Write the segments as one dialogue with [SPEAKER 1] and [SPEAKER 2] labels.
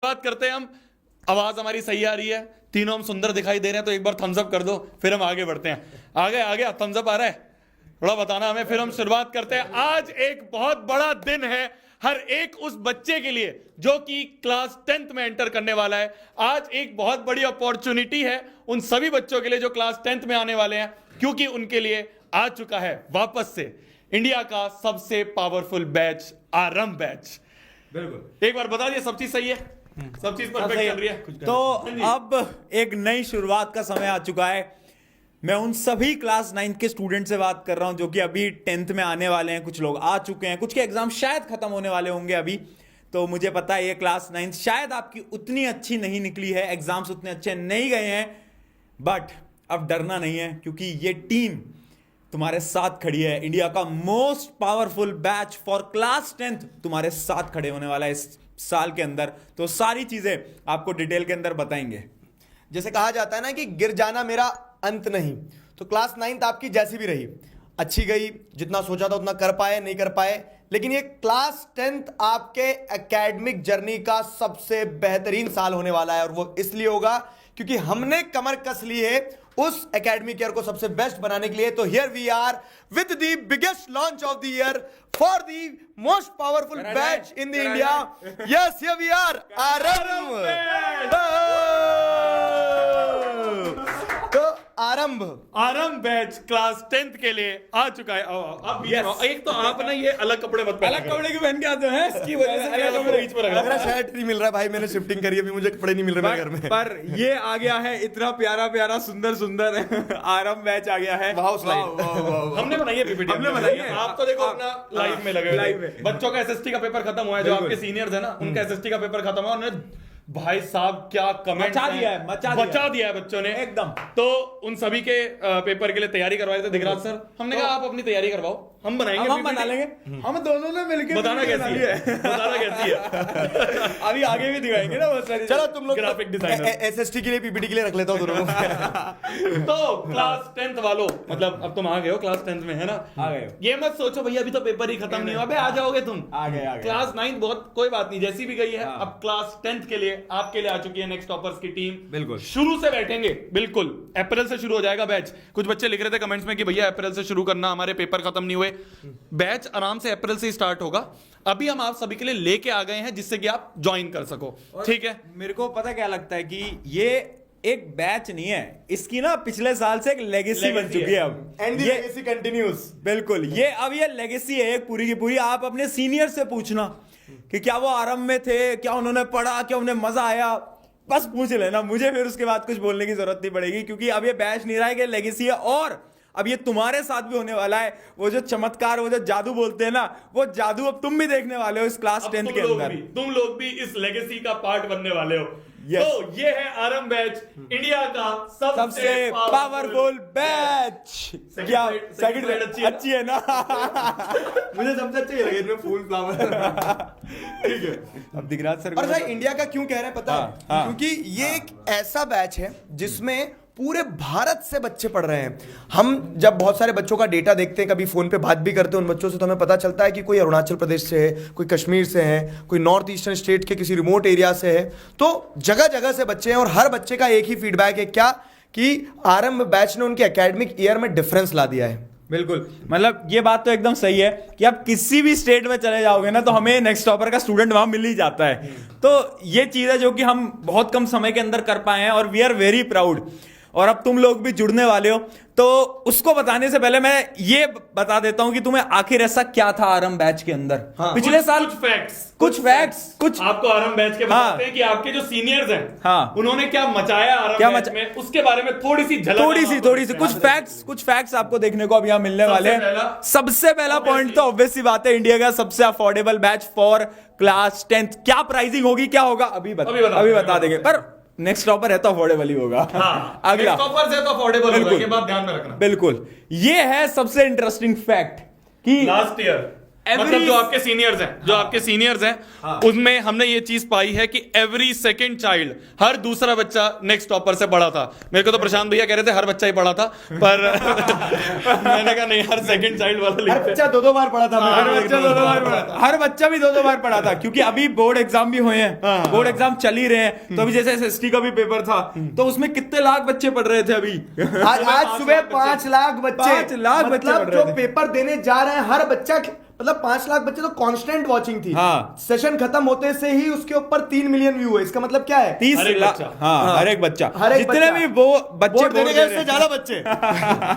[SPEAKER 1] बात करते हैं हम। आवाज हमारी सही आ रही है, तीनों हम सुंदर दिखाई दे रहे हैं, तो एक बार थम्स अप कर दो, फिर हम आगे बढ़ते हैं। आ गया थम्स अप आ रहा है, थोड़ा बताना हमें, फिर हम शुरुआत करते हैं। आज एक बहुत बड़ा दिन है हर एक उस बच्चे के लिए जो कि क्लास 10th में एंटर करने वाला है। आज एक बहुत बड़ी अपॉर्चुनिटी है उन सभी बच्चों के लिए जो क्लास 10th में आने वाले हैं, क्योंकि उनके लिए आ चुका है वापस से इंडिया का सबसे पावरफुल बैच, आरंभ बैच। बिल्कुल, एक बार बता दिया, सब चीज सही है, सब चीज परफेक्ट चल रही है।
[SPEAKER 2] तो अब एक नई शुरुआत का समय आ चुका है। मैं उन सभी क्लास 9th के स्टूडेंट से बात कर रहा हूं जो कि अभी 10th में आने वाले हैं। कुछ लोग आ चुके हैं, कुछ के एग्जाम शायद खत्म होने वाले होंगे अभी। तो मुझे पता है ये क्लास 9th शायद आपकी उतनी अच्छी नहीं निकली है, एग्जाम्स उतने अच्छे नहीं गए हैं, बट अब डरना नहीं है क्योंकि ये टीम तुम्हारे साथ खड़ी है। इंडिया का most powerful batch for class 10th तुम्हारे साथ खड़े होने वाला है इस साल के अंदर। तो सारी चीजें आपको डिटेल के अंदर बताएंगे।
[SPEAKER 3] जैसे कहा जाता है ना कि गिर जाना मेरा अंत नहीं, तो क्लास 9th आपकी जैसी भी रही, अच्छी गई, जितना सोचा था उतना कर पाए नहीं कर पाए, लेकिन ये क्लास 10th आपके एकेडमिक जर्नी का सबसे बेहतरीन साल होने वाला है। और वो इसलिए होगा क्योंकि हमने कमर कस ली है उस एकेडमिक ईयर को सबसे बेस्ट बनाने के लिए। तो here we are with the biggest launch of the year for the most powerful batch in the India. Yes, here we are, Aarambh.
[SPEAKER 1] Aarambh batch class 10th के लिए आ चुका है। अब एक तो आप ना ये अलग कपड़े मत पहना,
[SPEAKER 2] अलग कपड़े क्यों पहन के आते हैं? इसकी वजह से
[SPEAKER 1] अलग कपड़े बीच में रखना।
[SPEAKER 3] मेरा शर्ट नहीं मिल रहा भाई, मैंने शिफ्टिंग करी, अभी मुझे कपड़े नहीं मिल रहे मेरे घर में।
[SPEAKER 2] पर ये आ गया है इतना प्यारा प्यारा सुंदर सुंदर आरंभ बैच आ गया है।
[SPEAKER 1] हमने बनाई है पीपीटी,
[SPEAKER 2] हमने बनाई है।
[SPEAKER 1] आप तो देखो अपना लाइव में लगे
[SPEAKER 2] लाइव
[SPEAKER 1] हुए।
[SPEAKER 2] में।
[SPEAKER 1] बच्चों का एसएसटी का पेपर खत्म हुआ है, जो आपके सीनियर्स है ना, उनका एसएसटी का पेपर खत्म हुआ, उन्होंने भाई साहब क्या कमेंट बचा दिया है बच्चों ने
[SPEAKER 2] एकदम।
[SPEAKER 1] तो उन सभी के पेपर के लिए तैयारी करवाए थे दिगराज सर। हमने कहा आप अपनी तैयारी करवाओ, हम बनाएंगे,
[SPEAKER 2] हम बना लेंगे, हम दोनों ने मिलकर
[SPEAKER 1] बताना कैसी है, बताना कैसी है।
[SPEAKER 2] अभी आगे भी दिखाएंगे ना बहुत सारी।
[SPEAKER 3] चलो तुम लोग
[SPEAKER 1] ग्राफिक डिजाइनर
[SPEAKER 3] एसएसटी के लिए पीपीटी के लिए रख लेता हूँ दोनों को।
[SPEAKER 1] तो क्लास 10th वालों, मतलब अब तुम आ गए हो क्लास 10th में, है ना?
[SPEAKER 2] आ गए हो।
[SPEAKER 1] ये मत सोचो भैया अभी तो पेपर ही खत्म नहीं हुआ, अबे आ जाओगे तुम।
[SPEAKER 2] आ गए
[SPEAKER 1] क्लास 9th बहुत कोई बात नहीं, जैसी भी गई है। अब क्लास 10th के लिए आपके लिए आ चुकी है नेक्स्ट टॉपर्स की टीम।
[SPEAKER 2] बिल्कुल
[SPEAKER 1] शुरू से बैठेंगे, बिल्कुल अप्रैल से शुरू हो जाएगा बैच। कुछ बच्चे लिख रहे थे कमेंट्स में कि भैया अप्रैल से शुरू करना, हमारे पेपर खत्म नहीं हुए। बैच आराम से अप्रैल से स्टार्ट होगा। अभी हम आप सभी के लिए लेके आ गए हैं जिससे कि आप ज्वाइन कर सको, ठीक है?
[SPEAKER 2] मेरे को पता क्या लगता है कि ये एक बैच नहीं है, इसकी ना पिछले साल से एक लेगेसी बन चुकी है अब,
[SPEAKER 3] एंड
[SPEAKER 2] ये
[SPEAKER 3] लेगेसी कंटिन्यूज।
[SPEAKER 2] बिल्कुल, ये अब ये लेगेसी है एक पूरी की पूरी। आप अपने सीनियर से पूछना कि क्या वो आरंभ में थे, क्या उन्होंने पढ़ा, क्या उन्हें मजा आया, बस पूछ लेना। मुझे फिर उसके बाद कुछ बोलने की जरूरत नहीं पड़ेगी, क्योंकि अब ये बैच नहीं रहा है कि लेगेसी है। और अब ये तुम्हारे साथ भी होने वाला है। वो जो चमत्कार, वो जो जादू बोलते हैं ना, वो जादू अब तुम भी देखने वाले हो इस क्लास 10th के अंदर।
[SPEAKER 1] तुम लोग भी इस लेगेसी का पार्ट बनने वाले हो।
[SPEAKER 2] Yes.
[SPEAKER 1] तो ये है आरंभ बैच, इंडिया का
[SPEAKER 2] सबसे पावरफुल बैच। क्या सेकंड अच्छी है ना?
[SPEAKER 3] मुझे सबसे अच्छे लगे इनमें फूल फ्लावर।
[SPEAKER 2] ठीक है, अब दिगराज सर।
[SPEAKER 3] और भाई इंडिया का क्यों कह रहे हैं पता है?
[SPEAKER 2] हाँ।
[SPEAKER 3] क्योंकि ये एक ऐसा बैच है जिसमें पूरे भारत से बच्चे पढ़ रहे हैं। हम जब बहुत सारे बच्चों का डेटा देखते हैं, कभी फोन पे बात भी करते हैं उन बच्चों से, तो हमें पता चलता है कि कोई अरुणाचल प्रदेश से है, कोई कश्मीर से है, कोई नॉर्थ ईस्टर्न स्टेट के किसी रिमोट एरिया से है। तो जगह जगह से बच्चे हैं और हर बच्चे का एक ही फीडबैक है, क्या कि आरंभ बैच ने उनके एकेडमिक ईयर में डिफरेंस ला दिया है।
[SPEAKER 2] बिल्कुल, मतलब ये बात तो एकदम सही है कि आप किसी भी स्टेट में चले जाओगे ना, तो हमें नेक्स्ट टॉपर का स्टूडेंट वहां मिल ही जाता है। तो ये चीज है जो कि हम बहुत कम समय के अंदर कर पाए हैं और वी आर वेरी प्राउड। और अब तुम लोग भी जुड़ने वाले हो, तो उसको बताने से पहले मैं ये बता देता हूं कि तुम्हें आखिर ऐसा क्या था आरंभ बैच के अंदर। पिछले साल कुछ फैक्ट्स
[SPEAKER 1] आपको आरंभ बैच के बताते हैं कि आपके जो सीनियर्स हैं, उन्होंने क्या मचाया आरंभ बैच में, उसके बारे में थोड़ी सी
[SPEAKER 2] कुछ फैक्ट्स आपको देखने को अब यहाँ मिलने वाले हैं। सबसे पहला पॉइंट तो ऑब्वियस सी बात है, इंडिया का सबसे affordable batch for class 10th। क्या प्राइसिंग होगी, क्या होगा, अभी बता देंगे, पर नेक्स्ट टॉपर है तो अफोर्डेबल ही होगा।
[SPEAKER 1] अगला टॉपर है तो अफोर्डेबल होगा, ये बात ध्यान में रखना।
[SPEAKER 2] बिल्कुल, ये है सबसे इंटरेस्टिंग फैक्ट कि
[SPEAKER 1] लास्ट ईयर मतलब जो आपके सीनियर्स हैं, जो आपके सीनियर्स हैं, उसमें हमने ये चीज पाई है कि एवरी सेकंड चाइल्ड, हर दूसरा बच्चा नेक्स्ट टॉपर से पढ़ा था। मेरे को तो प्रशांत भैया कह रहे थे हर बच्चा ही पढ़ा था, पर मैंने कहा नहीं, हर सेकंड चाइल्ड वाला
[SPEAKER 3] हर
[SPEAKER 1] लिखते
[SPEAKER 3] बच्चा 2-2 बार पढ़ा था।
[SPEAKER 2] हर बच्चा 2-2 बार पढ़ा था, हर बच्चा भी 2-2 बार पढ़ा था, क्योंकि अभी बोर्ड एग्जाम भी हुए हैं, बोर्ड एग्जाम चल ही रहे हैं। तो अभी जैसे एसएसटी का भी पेपर था, तो उसमें कितने लाख बच्चे पढ़ रहे थे अभी।
[SPEAKER 3] आज सुबह 5 लाख बच्चे,
[SPEAKER 2] 5 लाख बच्चे
[SPEAKER 3] मतलब
[SPEAKER 2] पढ़ रहे
[SPEAKER 3] जो
[SPEAKER 2] थे।
[SPEAKER 3] पेपर देने जा रहे हैं हर बच्चा, मतलब 5 लाख बच्चे तो कांस्टेंट वाचिंग थी।
[SPEAKER 2] हाँ।
[SPEAKER 3] सेशन खत्म होते से ही उसके ऊपर 3 मिलियन व्यू है। इसका मतलब क्या है?
[SPEAKER 2] 30
[SPEAKER 1] हर एक
[SPEAKER 2] लाख,
[SPEAKER 1] बच्चा।
[SPEAKER 2] हाँ, हर एक बच्चा,
[SPEAKER 3] हर एक
[SPEAKER 2] जितने
[SPEAKER 3] बच्चा।
[SPEAKER 2] भी वो बच्चे
[SPEAKER 3] बोर्ड देने
[SPEAKER 2] बोर्ड
[SPEAKER 3] गए
[SPEAKER 2] दे
[SPEAKER 3] उससे
[SPEAKER 2] रहे
[SPEAKER 3] ज्यादा बच्चे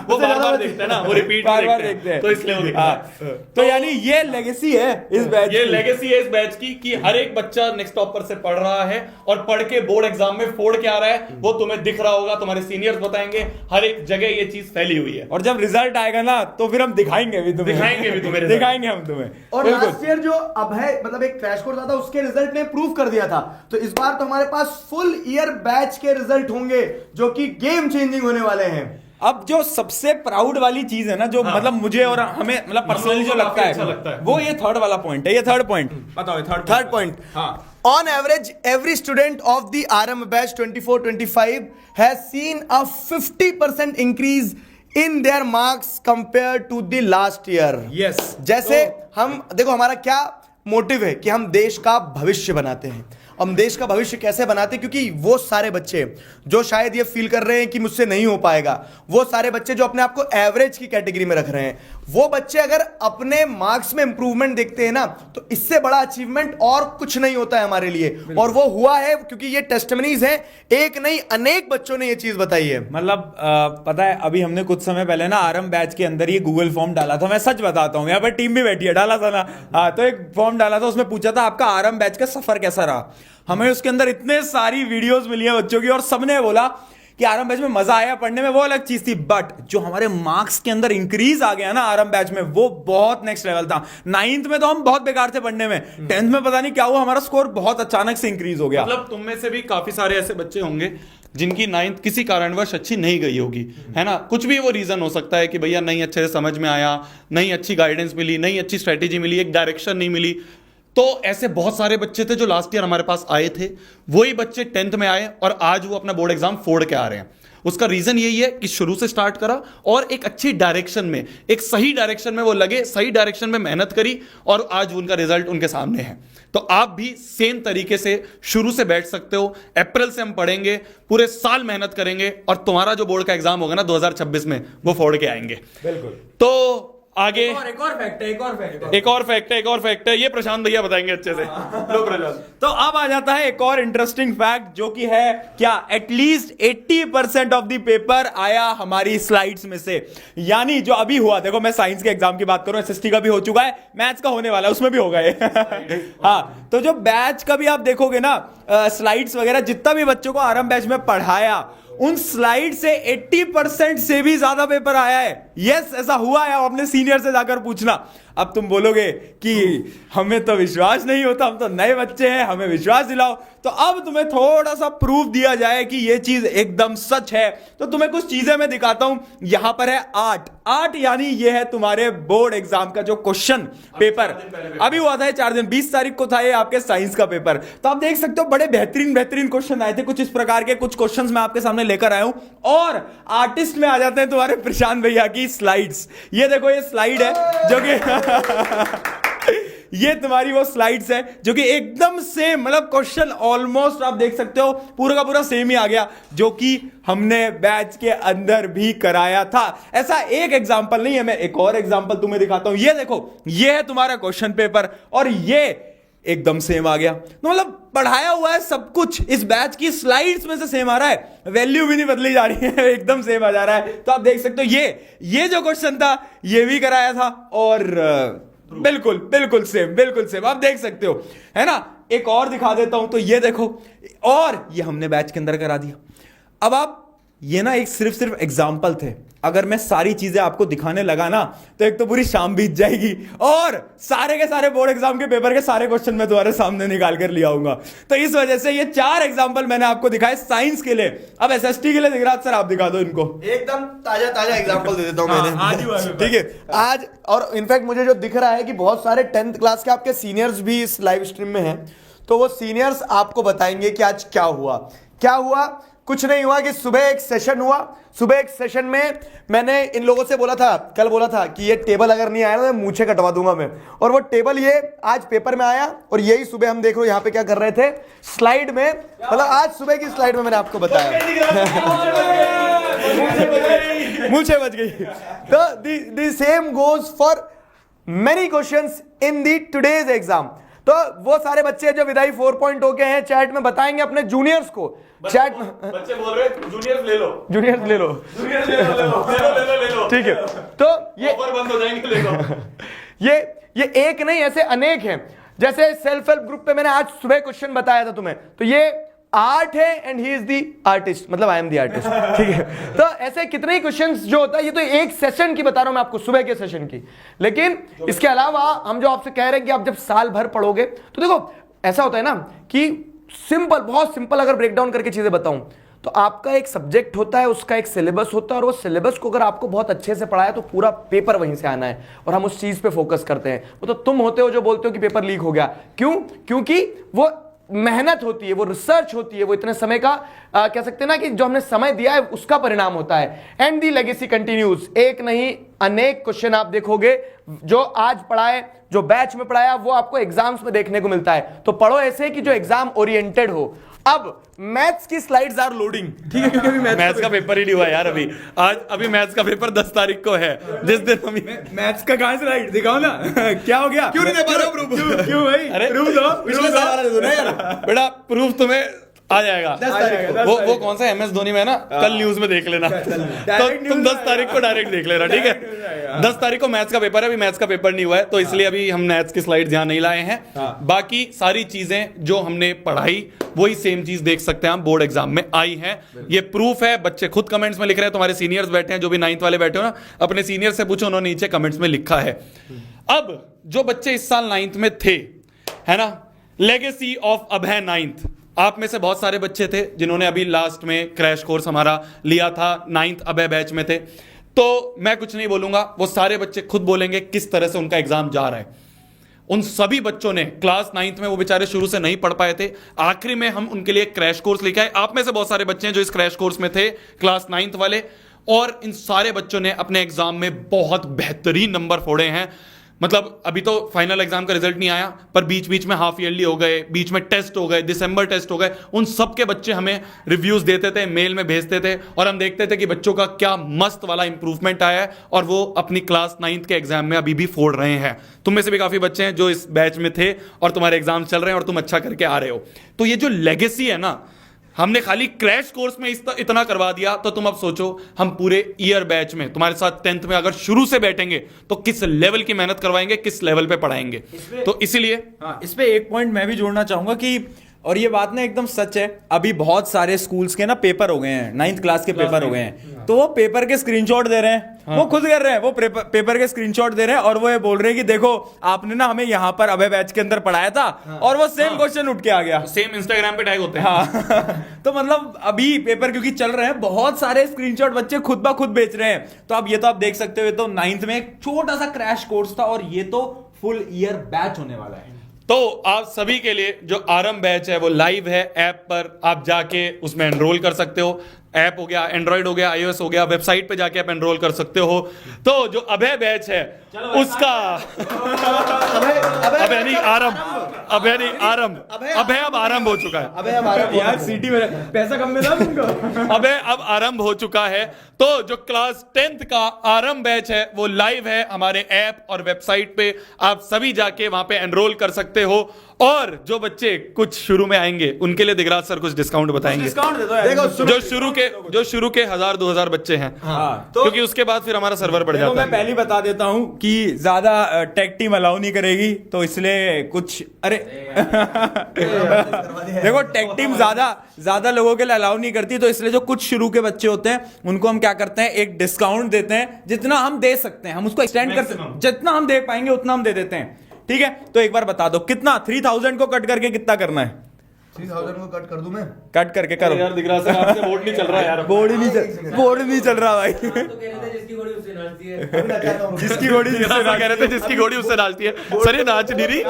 [SPEAKER 1] वो बार बार देखते हैं ना, वो रिपीट
[SPEAKER 2] बार-बार
[SPEAKER 1] देखते
[SPEAKER 2] देखते
[SPEAKER 1] हैं,
[SPEAKER 2] हैं।
[SPEAKER 1] तो इसलिए वो दिखता है।
[SPEAKER 2] तो यानी ये लेगेसी है इस बैच
[SPEAKER 1] ये
[SPEAKER 2] की।
[SPEAKER 1] लेगेसी है इस बैच की कि हर एक बच्चा नेक्स्ट टॉपर से पढ़ रहा है और पढ़ के बोर्ड एग्जाम में फोड़ के आ रहा है। वो तुम्हें दिख रहा होगा, तुम्हारे सीनियर्स बताएंगे, हर एक जगह ये चीज फैली हुई है।
[SPEAKER 2] और जब रिजल्ट आएगा ना, तो फिर हम दिखाएंगे भी तुम्हें,
[SPEAKER 1] दिखाएंगे भी तुम्हें result।
[SPEAKER 2] दिखाएंगे हम तुम्हें।
[SPEAKER 3] और
[SPEAKER 2] बिल्कुल।
[SPEAKER 3] लास्ट ईयर जो अब है, मतलब एक क्रैश कोर्स था, उसके रिजल्ट ने प्रूव कर दिया था। तो इस बार तो हमारे पास फुल ईयर बैच के रिजल्ट होंगे जो कि गेम चेंजिंग होने वाले हैं।
[SPEAKER 2] अब जो सबसे प्राउड वाली चीज है ना, जो मतलब मुझे और हमें मतलब पर्सनली जो
[SPEAKER 1] लोगों को
[SPEAKER 2] लगता
[SPEAKER 1] काफी
[SPEAKER 2] है,
[SPEAKER 1] अच्छा लगता है।
[SPEAKER 2] वो ये थर्ड वाला पॉइंट है। ये थर्ड पॉइंट बताओ,
[SPEAKER 3] third point, on average every student of the RM batch 24-25 has seen a 50% increase in their marks compared to the last year.
[SPEAKER 2] Yes.
[SPEAKER 3] जैसे हम देखो, हमारा क्या मोटिव है कि हम देश का भविष्य बनाते हैं। हम देश का भविष्य कैसे बनाते हैं? क्योंकि वो सारे बच्चे जो शायद ये फील कर रहे हैं कि मुझसे नहीं हो पाएगा, वो सारे बच्चे जो अपने आप को एवरेज की कैटेगरी में रख रहे हैं, वो बच्चे अगर अपने मार्क्स में इंप्रूवमेंट देखते हैं ना, तो इससे बड़ा अचीवमेंट और कुछ नहीं होता है हमारे लिए। और वो हुआ है, क्योंकि ये टेस्टिमनीज हैं, एक नहीं अनेक बच्चों ने ये चीज बताई है।
[SPEAKER 2] मतलब पता है, अभी हमने कुछ समय पहले ना आरएम बैच के अंदर ये गूगल फॉर्म डाला था। मैं सच बताता हूँ, यहाँ पर टीम भी बैठी है, डाला था ना। हाँ, तो एक फॉर्म डाला था, उसमें पूछा था आपका आरएम बैच का सफर कैसा रहा। हमें उसके अंदर इतने सारी वीडियोस मिली हैं बच्चों की, और सबने बोला कि आरएम बैच में मजा आया पढ़ने में, वो अलग चीज थी, बट जो हमारे मार्क्स के अंदर इंक्रीज आ गया ना आरएम बैच में, वो बहुत नेक्स्ट लेवल था। 9th में तो हम बहुत बेकार थे पढ़ने में, 10th में पता नहीं क्या हुआ, हमारा स्कोर बहुत अचानक से इंक्रीज हो गया।
[SPEAKER 1] मतलब तुम में से भी काफी सारे ऐसे बच्चे होंगे जिनकी 9th किसी कारणवश अच्छी नहीं गई होगी, है ना। कुछ भी वो रीजन हो सकता है कि भैया नहीं अच्छे से समझ में आया, नहीं अच्छी गाइडेंस मिली, नहीं अच्छी स्ट्रेटेजी मिली, एक डायरेक्शन नहीं मिली। तो ऐसे बहुत सारे बच्चे थे जो लास्ट ईयर हमारे पास आए थे, वही बच्चे 10th में आए और आज वो अपना बोर्ड एग्जाम फोड़ के आ रहे हैं। उसका रीजन यही है कि शुरू से स्टार्ट करा और एक अच्छी डायरेक्शन में, एक सही डायरेक्शन में वो लगे, सही डायरेक्शन में मेहनत करी, और आज उनका रिजल्ट उनके सामने है। तो आप भी सेम तरीके से शुरू से बैठ सकते हो। अप्रैल से हम पढ़ेंगे, पूरे साल मेहनत करेंगे, और तुम्हारा जो बोर्ड का एग्जाम होगा ना 2026 में, वो फोड़ के आएंगे।
[SPEAKER 2] बिल्कुल।
[SPEAKER 1] तो आगे
[SPEAKER 2] एक और
[SPEAKER 1] फैक्ट है, ये प्रशांत भैया बताएंगे अच्छे से। लो प्रशांत।
[SPEAKER 2] तो अब आ जाता है एक और इंटरेस्टिंग फैक्ट, जो कि है क्या, एटलीस्ट 80% ऑफ द पेपर आया हमारी स्लाइड्स में से। यानी जो अभी हुआ, देखो मैं साइंस के एग्जाम की बात करूं, एसएसटी का भी हो चुका है, मैथ्स का होने वाला है, उसमें भी होगा ये। हाँ, तो जो बैच का भी आप देखोगे ना, स्लाइड्स वगैरह जितना भी बच्चों को आरएम बैच में पढ़ाया, उन स्लाइड से 80% से भी ज्यादा पेपर आया है। यस, ऐसा हुआ है, आप अपने सीनियर से जाकर पूछना। अब तुम बोलोगे कि हमें तो विश्वास नहीं होता, हम तो नए बच्चे हैं, हमें विश्वास दिलाओ। तो अब तुम्हें थोड़ा सा प्रूफ दिया जाए कि ये चीज एकदम सच है। तो तुम्हें कुछ चीजें मैं दिखाता हूं। यहां पर है आर्ट, यानी ये है तुम्हारे बोर्ड एग्जाम का जो क्वेश्चन पेपर अभी हुआ था 4 दिन, 20 तारीख को था ये आपके साइंस का पेपर। तो आप देख सकते हो बड़े बेहतरीन क्वेश्चन आए थे, कुछ इस प्रकार के कुछ क्वेश्चंस मैं आपके सामने लेकर आया हूं। और आर्टिस्ट में आ जाते हैं तुम्हारे प्रशांत भैया की स्लाइड्स। ये देखो, ये स्लाइड है जो कि ये तुम्हारी वो स्लाइड्स है जो कि एकदम सेम, मतलब क्वेश्चन ऑलमोस्ट आप देख सकते हो पूरा का पूरा सेम ही आ गया, जो कि हमने बैच के अंदर भी कराया था। ऐसा एक एग्जांपल नहीं है, मैं एक और एग्जांपल तुम्हें दिखाता हूं। ये देखो, ये है तुम्हारा क्वेश्चन पेपर, और ये एकदम सेम आ गया। तो मतलब पढ़ाया हुआ है सब कुछ, इस बैच की स्लाइड्स में से सेम आ रहा है, वैल्यू भी नहीं बदली जा रही है, एकदम सेम आ जा रहा है। तो आप देख सकते हो, ये जो क्वेश्चन था ये भी कराया था, और बिल्कुल सेम आप देख सकते हो, है ना। एक और दिखा देता हूं, तो ये देखो, और ये हमने बैच के अंदर करा दिया। अब आप ये ना एक सिर्फ एग्जाम्पल थे। अगर मैं सारी चीजें आपको दिखाने लगा ना तो एक तो पूरी शाम बीत जाएगी और सारे के सारे बोर्ड एग्जाम के पेपर के सारे क्वेश्चन मैं तुम्हारे सामने निकाल कर ले आऊंगा। तो इस वजह से ये 4 एग्जाम्पल मैंने आपको दिखाए साइंस के लिए। अब एसएसटी के लिए दिख रहा सर, आप दिखा दो इनको।
[SPEAKER 3] एकदम ताजा ताजा एग्जांपल दे देता हूं
[SPEAKER 2] हाँ,
[SPEAKER 3] मैंने।
[SPEAKER 2] आज ही हुआ है।
[SPEAKER 3] ठीक है, आज और इनफैक्ट मुझे जो दिख रहा है कि बहुत सारे 10th क्लास के आपके सीनियर्स भी इस लाइव स्ट्रीम में हैं, तो वो सीनियर्स आपको बताएंगे कि आज क्या हुआ। कुछ नहीं हुआ कि सुबह एक सेशन हुआ। सुबह एक सेशन में मैंने इन लोगों से कल बोला था कि ये टेबल अगर नहीं आया ना तो मूछें कटवा दूंगा मैं, और वो टेबल ये आज पेपर में आया। और यही सुबह हम देख रहे हो यहाँ पे क्या कर रहे थे स्लाइड में, मतलब आज सुबह की स्लाइड में मैंने आपको बताया। मूछें बच गई। तो the same goes for many questions in the today's exam. तो वो सारे बच्चे जो विदाई 4.0 के हैं चैट में बताएंगे अपने जूनियर्स को। चैट में
[SPEAKER 1] बच्चे बोल रहे हैं जूनियर्स ले लो।
[SPEAKER 3] ठीक है, तो ये
[SPEAKER 1] ऑफर बंद हो जाएंगे, ले लो।
[SPEAKER 3] ये एक नहीं, ऐसे अनेक हैं। जैसे सेल्फ हेल्प ग्रुप पे मैंने आज सुबह क्वेश्चन बताया था तुम्हें, तो ये आर्ट है and he is the artist, मतलब आई एम द आर्टिस्ट। ठीक है, तो ऐसे कितने ही क्वेश्चंस जो होता है, ये तो एक सेशन की बता रहा हूं मैं आपको, सुबह के सेशन की। लेकिन इसके अलावा हम जो आपसे कह रहे हैं कि आप जब साल भर पढ़ोगे तो देखो ऐसा होता है ना कि बहुत सिंपल अगर ब्रेकडाउन करके चीजें बताऊं तो आपका एक सब्जेक्ट होता है, उसका एक सिलेबस होता है, और वो सिलेबस को अगर आपको बहुत अच्छे से पढ़ाया तो पूरा पेपर वहीं से आना है, और हम उस चीज पे फोकस करते हैं। वो तो तुम होते हो जो बोलते हो कि पेपर लीक हो गया, क्यों? क्योंकि वो मेहनत होती है, वो रिसर्च होती है, वो इतने समय का कह सकते हैं ना कि जो हमने समय दिया है उसका परिणाम होता है। And the legacy continues. एक नहीं अनेक क्वेश्चन आप देखोगे जो आज पढ़ाए, जो बैच में पढ़ाया, वो आपको एग्जाम्स में देखने को मिलता है। तो पढ़ो ऐसे कि जो एग्जाम ओरिएंटेड हो। अब मैथ्स की स्लाइड्स आर लोडिंग, ठीक है, क्योंकि अभी
[SPEAKER 1] मैथ्स का पेपर ही नहीं हुआ यार अभी मैथ्स का पेपर 10 तारीख को है, जिस दिन हम
[SPEAKER 2] मैथ्स का कहां स्लाइड दिखाओ ना। क्या हो गया?
[SPEAKER 3] क्यों नहीं दे पा रहे हो प्रूफ?
[SPEAKER 2] क्यों भाई?
[SPEAKER 1] अरे
[SPEAKER 2] प्रूफ दो,
[SPEAKER 3] पिछले साल वाला दे दो ना यार।
[SPEAKER 1] बेटा प्रूफ तुम्हें आ जाएगा।
[SPEAKER 3] 10 तारीख को।
[SPEAKER 1] वो कौन सा MS धोनी में है ना, कल न्यूज में देख लेना। तो तुम 10 तारीख को डायरेक्ट देख लेना, ठीक है। 10 तारीख को मैथ्स का पेपर है, अभी मैथ्स का पेपर नहीं हुआ है, तो इसलिए अभी हम मैथ्स की स्लाइड यहाँ नहीं लाए हैं। बाकी सारी चीजें जो हमने पढ़ाई वही सेम चीज देख सकते हैं, हम बोर्ड एग्जाम में आई है। ये प्रूफ है, बच्चे खुद कमेंट्स में लिख रहे हैं। तुम्हारे सीनियर्स बैठे हैं, जो भी 9th वाले बैठे हो ना, अपने सीनियर से पूछो, उन्होंने नीचे कमेंट्स में लिखा है। अब जो बच्चे इस साल 9th में थे, है ना, लेगेसी ऑफ अभय 9th, आप में से बहुत सारे बच्चे थे जिन्होंने अभी लास्ट में क्रैश कोर्स हमारा लिया था, 9th अभय बैच में थे। तो मैं कुछ नहीं बोलूंगा, वो सारे बच्चे खुद बोलेंगे किस तरह से उनका एग्जाम जा रहा है। उन सभी बच्चों ने क्लास 9th में, वो बेचारे शुरू से नहीं पढ़ पाए थे, आखिरी में हम उनके लिए क्रैश कोर्स लेके आए। आप में से बहुत सारे बच्चे हैं जो इस क्रैश कोर्स में थे, क्लास 9th वाले, और इन सारे बच्चों ने अपने एग्जाम में बहुत बेहतरीन नंबर फोड़े हैं। मतलब अभी तो फाइनल एग्जाम का रिजल्ट नहीं आया, पर बीच बीच में हाफ ईयरली हो गए, बीच में टेस्ट हो गए, दिसंबर टेस्ट हो गए। उन सब के बच्चे हमें रिव्यूज देते थे, मेल में भेजते थे, और हम देखते थे कि बच्चों का क्या मस्त वाला इंप्रूवमेंट आया है, और वो अपनी क्लास 9th के एग्जाम में अभी भी फोड़ रहे हैं। तुम में से भी काफी बच्चे हैं जो इस बैच में थे और तुम्हारे एग्जाम चल रहे हैं और तुम अच्छा करके आ रहे हो। तो ये जो लेगेसी है ना, हमने खाली क्रैश कोर्स में इतना करवा दिया, तो तुम अब सोचो हम पूरे ईयर बैच में तुम्हारे साथ 10th में अगर शुरू से बैठेंगे तो किस लेवल की मेहनत करवाएंगे, किस लेवल पे पढ़ाएंगे। तो इसीलिए
[SPEAKER 2] इस पे एक पॉइंट मैं भी जोड़ना चाहूंगा कि, और ये बात ना एकदम सच है, अभी बहुत सारे स्कूल्स के ना पेपर हो गए हैं, 9th क्लास के पेपर हो गए हैं, तो वो पेपर के स्क्रीनशॉट दे रहे हैं। वो खुद कर रहे हैं, वो पेपर के स्क्रीनशॉट दे रहे हैं, और वो ये बोल रहे हैं कि देखो आपने ना हमें यहाँ पर अभय बैच के अंदर पढ़ाया था, और वो सेम क्वेश्चन उठ के आ गया।
[SPEAKER 1] सेम इंस्टाग्राम पे टैग होते हैं।
[SPEAKER 2] हाँ। तो मतलब अभी पेपर क्योंकि चल रहे हैं, बहुत सारे स्क्रीनशॉट बच्चे खुद ब खुद बेच रहे हैं। तो अब ये तो आप देख सकते हो, तो 9th में एक छोटा सा क्रैश कोर्स था, और ये तो फुल ईयर बैच होने वाला है।
[SPEAKER 1] तो आप सभी के लिए जो आरंभ बैच है वो लाइव है, ऐप पर आप जाके उसमें एनरोल कर सकते हो। ऐप हो गया, एंड्रॉइड हो गया, iOS हो गया, वेबसाइट पे जाके आप एनरोल कर सकते हो। तो जो अभय बैच है उसका अभय नहीं आरंभ, अभय अब आरंभ हो चुका है।
[SPEAKER 3] अबे हमारा
[SPEAKER 2] यार सीटी में पैसा कम मिला तुमको।
[SPEAKER 1] अभय अब आरंभ हो चुका है। तो जो क्लास 10th का आरंभ बैच है वो लाइव है हमारे ऐप और वेबसाइट पे, आप सभी जाके वहां पे एनरोल कर सकते हो। और जो बच्चे कुछ शुरू में आएंगे उनके लिए दिगराज सर कुछ डिस्काउंट बताएंगे।
[SPEAKER 2] डिस्काउंट दे दो यार।
[SPEAKER 3] देखो,
[SPEAKER 1] जो शुरू के 1000-2000 बच्चे हैं,
[SPEAKER 2] हाँ,
[SPEAKER 3] तो
[SPEAKER 1] क्योंकि उसके बाद फिर हमारा सर्वर बढ़
[SPEAKER 2] देखो
[SPEAKER 1] जाता
[SPEAKER 2] मैं
[SPEAKER 1] है।
[SPEAKER 2] पहले ही बता देता हूं कि ज्यादा टेक टीम अलाउ नहीं करेगी, तो इसलिए कुछ अरे देखो टेक टीम ज्यादा लोगों के लिए अलाउ नहीं करती, तो इसलिए जो कुछ शुरू के बच्चे होते हैं उनको हम क्या करते हैं, एक डिस्काउंट देते हैं। जितना हम दे सकते हैं हम उसको एक्सटेंड कर सकते हैं, जितना हम दे पाएंगे उतना हम दे देते हैं। ठीक है, तो एक बार बता दो कितना 3000 को कट करके कितना करना है?
[SPEAKER 3] 3000 को कट कर दूं मैं?
[SPEAKER 2] कट करके करो
[SPEAKER 1] यार दिगराज सर आपसे बोर्ड नहीं चल रहा यार।
[SPEAKER 2] बोर्ड ही नहीं चल रहा भाई।
[SPEAKER 4] तो कह रहे थे जिसकी घोड़ी उससे नाचती है।
[SPEAKER 2] जिसकी घोड़ी
[SPEAKER 1] दिगराज सर कह रहे थे जिसकी घोड़ी उससे नाचती है। सर ये नाच नहीं रही,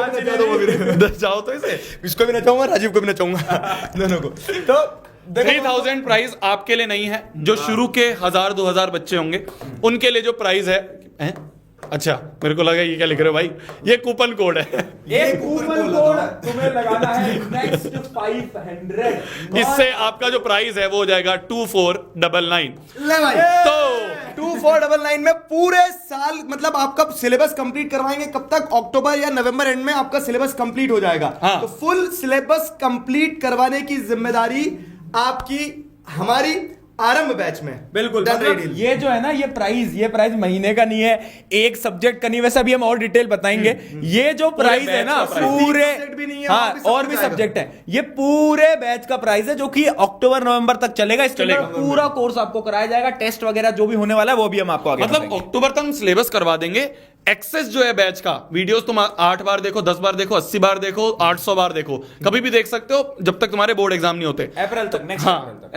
[SPEAKER 1] जाओ तो इसे।
[SPEAKER 3] इसको भी नचाऊंगा, राजीव को भी नचाऊंगा, दोनों को। तो
[SPEAKER 1] 3000 प्राइस आपके लिए नहीं है। जो शुरू के 1000-2000 बच्चे होंगे उनके लिए जो प्राइस है? अच्छा, मेरे को लगा ये क्या लिख रहे हो भाई, ये कूपन कोड है।
[SPEAKER 2] एक कूपन कोड तुम्हें लगाना है नेक्स्ट 500।
[SPEAKER 1] इससे आपका जो प्राइस है वो हो जाएगा 2499।
[SPEAKER 3] ले भाई,
[SPEAKER 1] तो
[SPEAKER 3] 2499 में पूरे साल, मतलब आपका सिलेबस कंप्लीट करवाएंगे कब तक? अक्टूबर या नवंबर एंड में आपका सिलेबस कंप्लीट हो जाएगा।
[SPEAKER 1] हाँ।
[SPEAKER 3] तो फुल सिलेबस कंप्लीट करवाने की जिम्मेदारी आपकी हमारी आरंभ बैच में।
[SPEAKER 2] बिल्कुल,
[SPEAKER 3] Done
[SPEAKER 2] मतलब
[SPEAKER 3] right deal।
[SPEAKER 2] ये जो है ना, ये प्राइस महीने का नहीं है, एक सब्जेक्ट का नहीं। वैसे अभी हम और डिटेल बताएंगे। ये जो प्राइस है ना
[SPEAKER 1] बैच का
[SPEAKER 2] पूरे,
[SPEAKER 3] subject भी नहीं है,
[SPEAKER 2] हाँ
[SPEAKER 3] वहाँ भी
[SPEAKER 2] और भी
[SPEAKER 3] subject
[SPEAKER 2] सब्जेक्ट है, ये पूरे बैच का प्राइस है जो कि अक्टूबर नवंबर तक चलेगा। इसके अंदर पूरा कोर्स आपको कराया जाएगा, टेस्ट वगैरह जो भी होने वाला है वो भी हम आपको आगे
[SPEAKER 1] मतलब
[SPEAKER 2] बताएंगे।
[SPEAKER 1] अक्टूबर तक हम सिलेबस करवा देंगे। एक्सेस जो है बैच का, वीडियोस तुम 8 बार देखो, 10 बार देखो, 80 बार देखो, 800 बार देखो, कभी भी देख सकते हो जब तक तुम्हारे बोर्ड एग्जाम नहीं होते।
[SPEAKER 2] अप्रैल तक,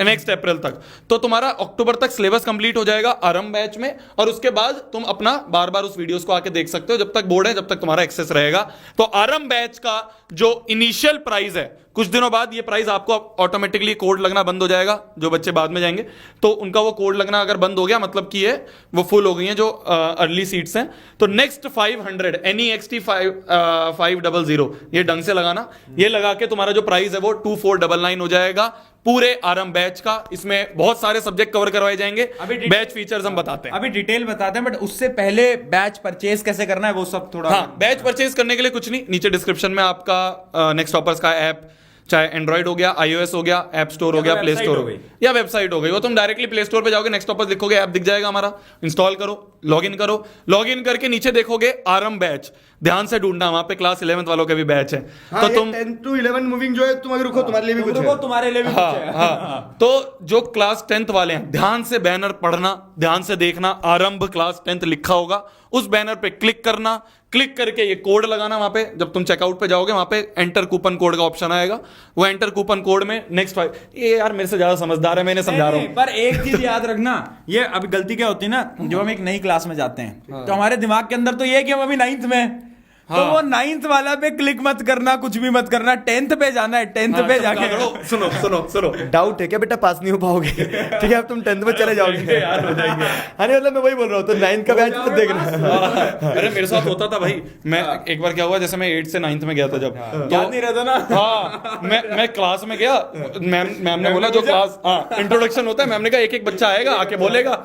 [SPEAKER 1] नेक्स्ट अप्रैल तक तो तुम्हारा अक्टूबर तक सिलेबस कंप्लीट हो जाएगा आरंभ बैच में, और उसके बाद तुम अपना बार बार उस वीडियोस को आके देख सकते हो जब तक बोर्ड है, जब तक तुम्हारा एक्सेस रहेगा। तो आरंभ बैच का जो इनिशियल प्राइस है, कुछ दिनों बाद ये प्राइस आपको ऑटोमेटिकली कोड लगना बंद हो जाएगा। जो बच्चे बाद में जाएंगे तो उनका वो कोड लगना अगर बंद हो गया, मतलब कि ये वो फुल हो गई हैं जो अर्ली सीट्स हैं। तो नेक्स्ट 500 NEXT 500 ये ढंग से लगाना, ये लगा के तुम्हारा जो प्राइस है वो 2499 हो जाएगा पूरे आरंभ बैच का। इसमें बहुत सारे सब्जेक्ट कवर करवाए जाएंगे। बैच फीचर्स हम बताते हैं,
[SPEAKER 2] अभी डिटेल बताते हैं, बट उससे पहले बैच परचेज कैसे करना है वो सब थोड़ा।
[SPEAKER 1] हाँ, बैच परचेज करने के लिए कुछ नहीं, नीचे डिस्क्रिप्शन में आपका नेक्स्ट टॉपर्स का ऐप, चाहे एंड्रॉइड हो गया, iOS हो गया, ऐप स्टोर हो गया, प्ले स्टोर हो गई या वेबसाइट हो गई, वो तुम डायरेक्टली प्ले स्टोर पे जाओगे, नेक्स्ट टॉपर्स लिखोगे, ऐप दिख जाएगा हमारा, इंस्टॉल करो, लॉगिन करो। लॉगिन करके नीचे देखोगे आरंभ बैच, ध्यान से ढूंढना, वहां पे क्लास 11th वालों के भी बैच है।
[SPEAKER 3] हाँ,
[SPEAKER 1] तो तुम
[SPEAKER 3] 10 to 11 मूविंग जो है, तुम अगर रुको तुम्हारे लिए भी कुछ है।
[SPEAKER 2] तुम्हारे लिए भी
[SPEAKER 1] हाँ,
[SPEAKER 2] कुछ है।
[SPEAKER 1] हाँ। तो जो क्लास 10th वाले हैं, ध्यान से बैनर पढ़ना, ध्यान से देखना, आरंभ क्लास 10th लिखा होगा, उस बैनर पे क्लिक करना, क्लिक करके ये कोड लगाना वहां पे। जब तुम चेकआउट पे जाओगे वहां पे एंटर कूपन कोड का ऑप्शन आएगा, वो एंटर कूपन कोड में नेक्स्ट 5। ये यार मेरे से ज्यादा समझदार है, मैंने समझा रहा हूं।
[SPEAKER 2] पर एक चीज याद रखना, ये अभी गलती क्या होती है ना, जब हम एक नई क्लास में जाते हैं तो हमारे दिमाग के अंदर तो ये है कि हम अभी 9th में हैं। तो वो 9th वाला पे क्लिक मत करना, कुछ भी मत करना, 10th पे जाना है। 10th पे जाके
[SPEAKER 1] सुनो सुनो सुनो,
[SPEAKER 3] डाउट है क्या बेटा, पास नहीं हो पाओगे? ठीक है, अब तुम 10th में चले जाओगे
[SPEAKER 1] यार हो जाएंगे।
[SPEAKER 3] अरे मतलब मैं वही बोल रहा हूँ, तो 9th का बैच मत देखना।
[SPEAKER 1] अरे मेरे साथ होता था भाई, मैं एक बार क्या हुआ, जैसे मैं 8th से 9th में गया था जब,
[SPEAKER 2] याद नहीं रहता ना।
[SPEAKER 1] हाँ, मैं क्लास में गया, मैम ने बोला जो क्लास इंट्रोडक्शन होता है, मैम ने कहा एक एक बच्चा आएगा, आके बोलेगा।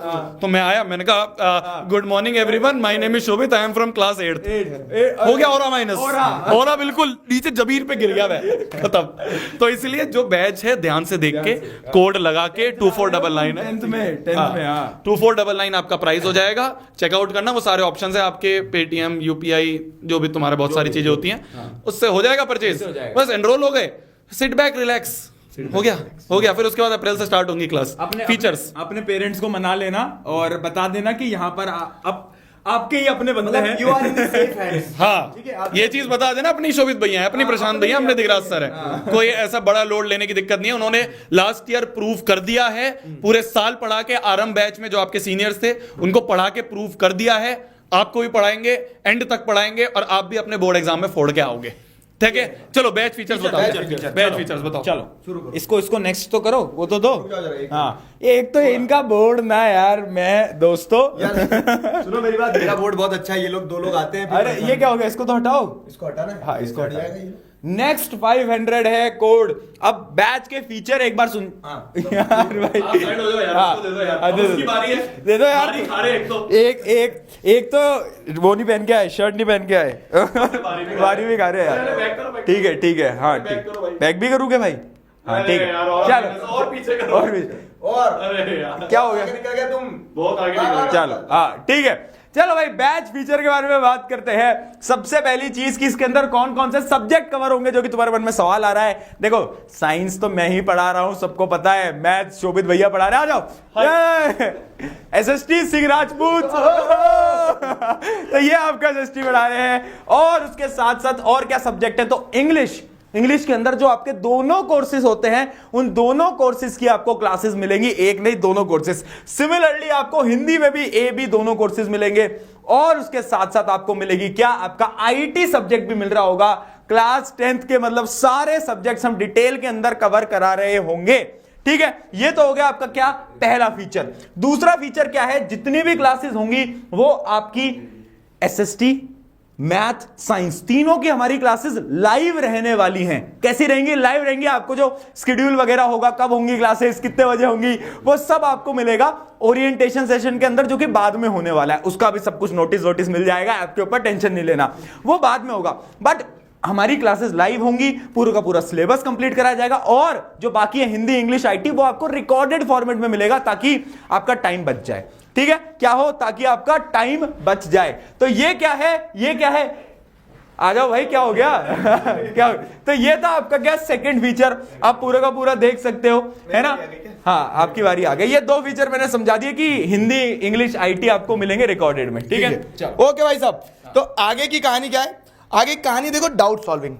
[SPEAKER 1] तो मैं आया, मैंने कहा good morning everyone, my name is Shobhit, I am from class 8th। हो गया और माइनस, और बिल्कुल नीचे जमीन पे गिर गया मैं, खत्म। तो इसलिए जो बैच है ध्यान से देख के कोड लगा के 2499 है,
[SPEAKER 2] 10th में, हाँ।
[SPEAKER 1] 2499 आपका प्राइस हो जाएगा। चेकआउट करना, वो सारे ऑप्शंस है आपके, पेटीएम, यूपीआई, जो भी तुम्हारे बहुत सारी चीजें होती हैं, उससे हो जाएगा परचेज। बस एनरोल हो गए, सिट बैक रिलैक्स, हो गया। फिर उसके बाद अप्रैल से स्टार्ट होंगी क्लास। फीचर्स
[SPEAKER 2] अपने पेरेंट्स को मना लेना और बता देना कि यहाँ पर अब आपके ही अपने बंदे हैं।
[SPEAKER 3] You are in the safe hands।
[SPEAKER 1] हाँ,
[SPEAKER 3] ठीक है, आप
[SPEAKER 1] ये चीज बता देना, अपनी शोभित भैया है, अपनी प्रशांत भैया, अपने दिगराज सर है, कोई ऐसा बड़ा लोड लेने की दिक्कत नहीं है। उन्होंने लास्ट ईयर प्रूव कर दिया है, पूरे साल पढ़ा के, आरंभ बैच में जो आपके सीनियर्स थे उनको पढ़ा के प्रूव कर दिया है। आपको भी पढ़ाएंगे, एंड तक पढ़ाएंगे, और आप भी अपने बोर्ड एग्जाम में फोड़ के आओगे। ठीक है, चलो बैच फीचर्स बताओ, बैच फीचर्स बताओ।
[SPEAKER 2] चलो इसको नेक्स्ट तो करो, वो तो दो। हाँ, एक तो इनका बोर्ड ना यार, मैं दोस्तों
[SPEAKER 3] सुनो मेरी बात, मेरा बोर्ड बहुत अच्छा है, ये लोग 2 लोग आते हैं।
[SPEAKER 2] अरे ये क्या हो गया, इसको तो हटाओ।
[SPEAKER 3] इसको हटाना है?
[SPEAKER 2] हाँ, इसको
[SPEAKER 3] हट
[SPEAKER 2] हटा।
[SPEAKER 3] जाएगा ये।
[SPEAKER 2] नेक्स्ट 500 है कोड। अब बैच के फीचर एक बार सुन यार भाई,
[SPEAKER 1] आप साइड हो जाओ यार,
[SPEAKER 2] हाँ,
[SPEAKER 1] उसको दे दो यार,
[SPEAKER 2] हाँ,
[SPEAKER 1] अब उसकी बारी है।
[SPEAKER 2] दे दो यार।
[SPEAKER 1] बारी खा रहे एक तो।
[SPEAKER 2] एक तो वो नहीं पहन के आए, शर्ट नहीं पहन के आए, बारी भी खा रहे हैं
[SPEAKER 1] अरे, बैक
[SPEAKER 2] यार।
[SPEAKER 1] करो, बैक
[SPEAKER 2] ठीक है हाँ
[SPEAKER 1] बैक
[SPEAKER 2] ठीक,
[SPEAKER 1] करो भाई।
[SPEAKER 2] बैक भी करूँगे भाई, हाँ
[SPEAKER 1] अरे
[SPEAKER 2] ठीक है
[SPEAKER 1] यार, और
[SPEAKER 2] चलो
[SPEAKER 1] और पीछे करो।
[SPEAKER 2] और भी
[SPEAKER 3] और
[SPEAKER 1] अरे यार,
[SPEAKER 2] क्या हो गया,
[SPEAKER 3] निकल गया तुम।
[SPEAKER 1] बहुत आगे निकल गए।
[SPEAKER 2] चलो हाँ ठीक है। चलो भाई बैच फीचर के बारे में बात करते हैं। सबसे पहली चीज कि इसके अंदर कौन कौन से सब्जेक्ट कवर होंगे, जो कि तुम्हारे मन में सवाल आ रहा है। देखो साइंस तो मैं ही पढ़ा रहा हूं, सबको पता है। मैथ शोभित भैया पढ़ा रहे, आ जाओ। एसएसटी सिंह राजपूत तो ये आपका एसएसटी पढ़ा रहे हैं। और उसके साथ साथ और क्या सब्जेक्ट है, तो इंग्लिश के अंदर जो आपके दोनों कोर्सेज होते हैं, उन दोनों कोर्सेज की आपको क्लासेस मिलेंगी, एक नहीं दोनों कोर्सेज। सिमिलरली आपको हिंदी में भी ए बी दोनों कोर्सेज मिलेंगे। और उसके साथ साथ आपको मिलेगी क्या, आपका आईटी सब्जेक्ट भी मिल रहा होगा। क्लास 10th के मतलब सारे सब्जेक्ट्स हम डिटेल के अंदर कवर करा रहे होंगे। ठीक है, ये तो हो गया आपका क्या, पहला फीचर। दूसरा फीचर क्या है, जितनी भी क्लासेस होंगी वो आपकी एसएसटी, मैथ, साइंस तीनों की हमारी क्लासेस लाइव रहने वाली हैं। कैसी रहेंगी, लाइव रहेंगी। आपको जो शेड्यूल वगैरह होगा, कब होंगी क्लासेस, कितने बजे होंगी, वो सब आपको मिलेगा ओरिएंटेशन सेशन के अंदर, जो कि बाद में होने वाला है। उसका भी सब कुछ नोटिस मिल जाएगा, आपके ऊपर टेंशन नहीं लेना, वो बाद में होगा। बट हमारी क्लासेस लाइव होंगी, पूरा का पूरा सिलेबस कंप्लीट कराया जाएगा। और जो बाकी है हिंदी, इंग्लिश, आईटी, वो आपको रिकॉर्डेड फॉर्मेट में मिलेगा, ताकि आपका टाइम बच जाए। ठीक है, क्या हो, ताकि आपका टाइम बच जाए। तो ये क्या है, ये क्या है, आ जाओ भाई, क्या हो गया क्या हो? तो ये था आपका क्या, सेकंड फीचर। आप पूरा का पूरा देख सकते हो, है ना। हाँ, आपकी बारी आ गई। ये दो फीचर मैंने समझा दिए कि हिंदी, इंग्लिश, आईटी आपको मिलेंगे रिकॉर्डेड में। ठीक है,
[SPEAKER 3] ओके भाई साहब, तो आगे की कहानी क्या है। आगे की कहानी देखो, डाउट सॉल्विंग।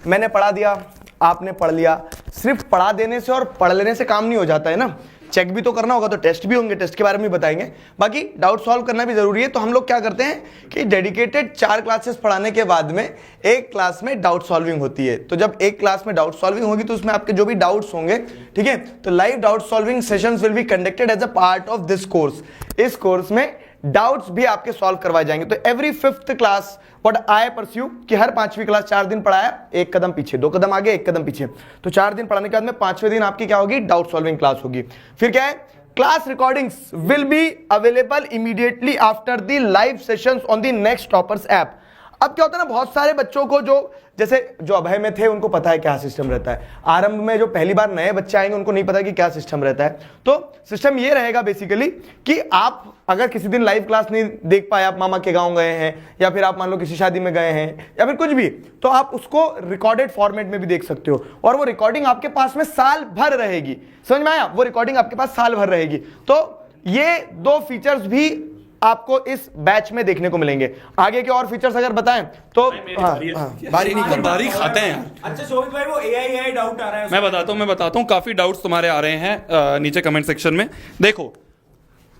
[SPEAKER 3] मैंने पढ़ा दिया, आपने पढ़ लिया। सिर्फ पढ़ा देने से और पढ़ लेने से काम नहीं हो जाता है ना, चेक भी तो करना होगा, तो टेस्ट भी होंगे, टेस्ट के बारे में भी बताएंगे। बाकी डाउट सॉल्व करना भी जरूरी है। तो हम लोग क्या करते हैं कि डेडिकेटेड 4 क्लासेस पढ़ाने के बाद में एक क्लास में डाउट सॉल्विंग होती है। तो जब एक क्लास में डाउट सॉल्विंग होगी तो उसमें आपके जो भी डाउट्स होंगे, ठीक है, तो live doubt solving sessions will be conducted as a part of this course. इस कोर्स में डाउट्स भी आपके सॉल्व करवाए जाएंगे। तो every 5th class what I pursue कि हर 5वीं क्लास 4 दिन पढ़ाया, 1 कदम पीछे, 2 कदम आगे, 1 कदम पीछे। तो 4 दिन पढ़ाने के बाद में 5वें दिन आपकी क्या होगी, डाउट सॉल्विंग क्लास होगी। फिर क्या है, class recordings will be available immediately after the live sessions on the next toppers app. अब क्या होता है ना, बहुत सारे बच्चों को जो जैसे जो अभय में थे उनको पता है क्या सिस्टम रहता है। आरंभ में जो पहली बार नए बच्चे आएंगे उनको नहीं पता कि क्या सिस्टम रहता है। तो सिस्टम ये रहेगा बेसिकली कि आप अगर किसी दिन लाइव क्लास नहीं देख पाए, आप मामा के गांव गए हैं या फिर आप मान लो किसी शादी में गए हैं या फिर कुछ भी, तो आप उसको रिकॉर्डेड फॉर्मेट में भी देख सकते हो। और वो रिकॉर्डिंग आपके पास में साल भर रहेगी। समझ में आया, वो रिकॉर्डिंग आपके पास साल भर रहेगी। तो ये 2 फीचर्स भी आपको इस बैच में देखने को मिलेंगे। आगे के और फीचर्स अगर बताएं तो
[SPEAKER 1] बारी नहीं, बारी खाते हैं यार।
[SPEAKER 2] अच्छा शोभित भाई, वो एआई डाउट आ रहा है,
[SPEAKER 1] मैं बताता हूं काफी डाउट्स तुम्हारे आ रहे हैं नीचे कमेंट सेक्शन में। देखो,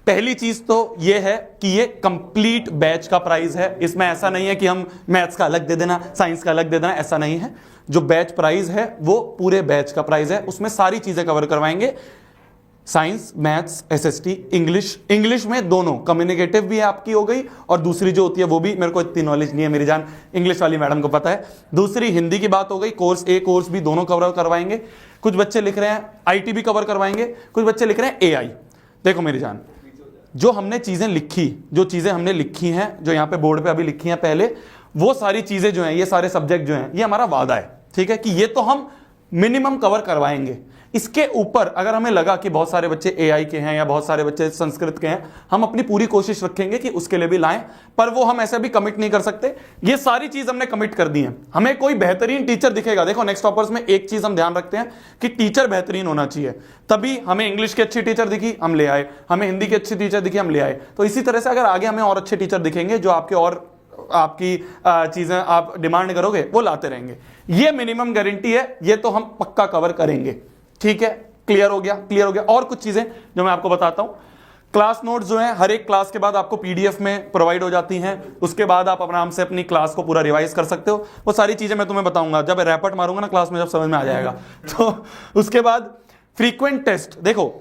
[SPEAKER 1] पहली चीज तो ये है कि ये कंप्लीट बैच का प्राइस है। इसमें ऐसा नहीं है कि हम मैथ्स का अलग दे देना, साइंस का अलग दे देना, ऐसा नहीं है। जो बैच प्राइस है वो पूरे बैच का प्राइस है। उसमें सारी चीजें कवर करवाएंगे, साइंस, मैथ्स, एसएसटी, इंग्लिश में दोनों, कम्युनिकेटिव भी आपकी हो गई और दूसरी जो होती है वो भी, मेरे को इतनी नॉलेज नहीं है, मेरी जान इंग्लिश वाली मैडम को पता है। दूसरी हिंदी की बात हो गई, कोर्स ए कोर्स भी दोनों कवर करवाएंगे। कुछ बच्चे लिख रहे हैं आईटी भी कवर करवाएंगे, कुछ बच्चे लिख रहे हैं एआई। देखो मेरी जान, जो हमने चीजें लिखी, जो चीजें हमने लिखी हैं, जो यहाँ पे बोर्ड पे अभी लिखी हैं पहले, वो सारी चीजें जो हैं, ये सारे सब्जेक्ट जो हैं, ये हमारा वादा है, ठीक है, कि ये तो हम मिनिमम कवर करवाएंगे। इसके ऊपर अगर हमें लगा कि बहुत सारे बच्चे एआई के हैं या बहुत सारे बच्चे संस्कृत के हैं, हम अपनी पूरी कोशिश रखेंगे कि उसके लिए भी लाएं, पर वो हम ऐसे भी कमिट नहीं कर सकते। ये सारी चीज हमने कमिट कर दी है। हमें कोई बेहतरीन टीचर दिखेगा, देखो नेक्स्ट टॉपर्स में एक चीज हम ध्यान रखते हैं कि टीचर बेहतरीन होना चाहिए। तभी हमें इंग्लिश की अच्छी टीचर दिखी, हम ले आए, हमें हिंदी की अच्छी टीचर दिखी, हम ले आए। तो इसी तरह से अगर आगे हमें और अच्छे टीचर दिखेंगे जो आपके और आपकी चीजें आप डिमांड करोगे वो लाते रहेंगे। ये मिनिमम गारंटी है, ये तो हम पक्का कवर करेंगे। ठीक है, क्लियर हो गया, क्लियर हो गया। और कुछ चीजें जो मैं आपको बताता हूं, क्लास नोट्स जो हैं हर एक क्लास के बाद आपको पीडीएफ में प्रोवाइड हो जाती हैं। उसके बाद आप आराम से अपनी क्लास को पूरा रिवाइज कर सकते हो। वो सारी चीजें मैं तुम्हें बताऊंगा जब रैपट मारूंगा ना क्लास में, जब समझ में आ जाएगा। तो उसके बाद फ्रीक्वेंट टेस्ट, देखो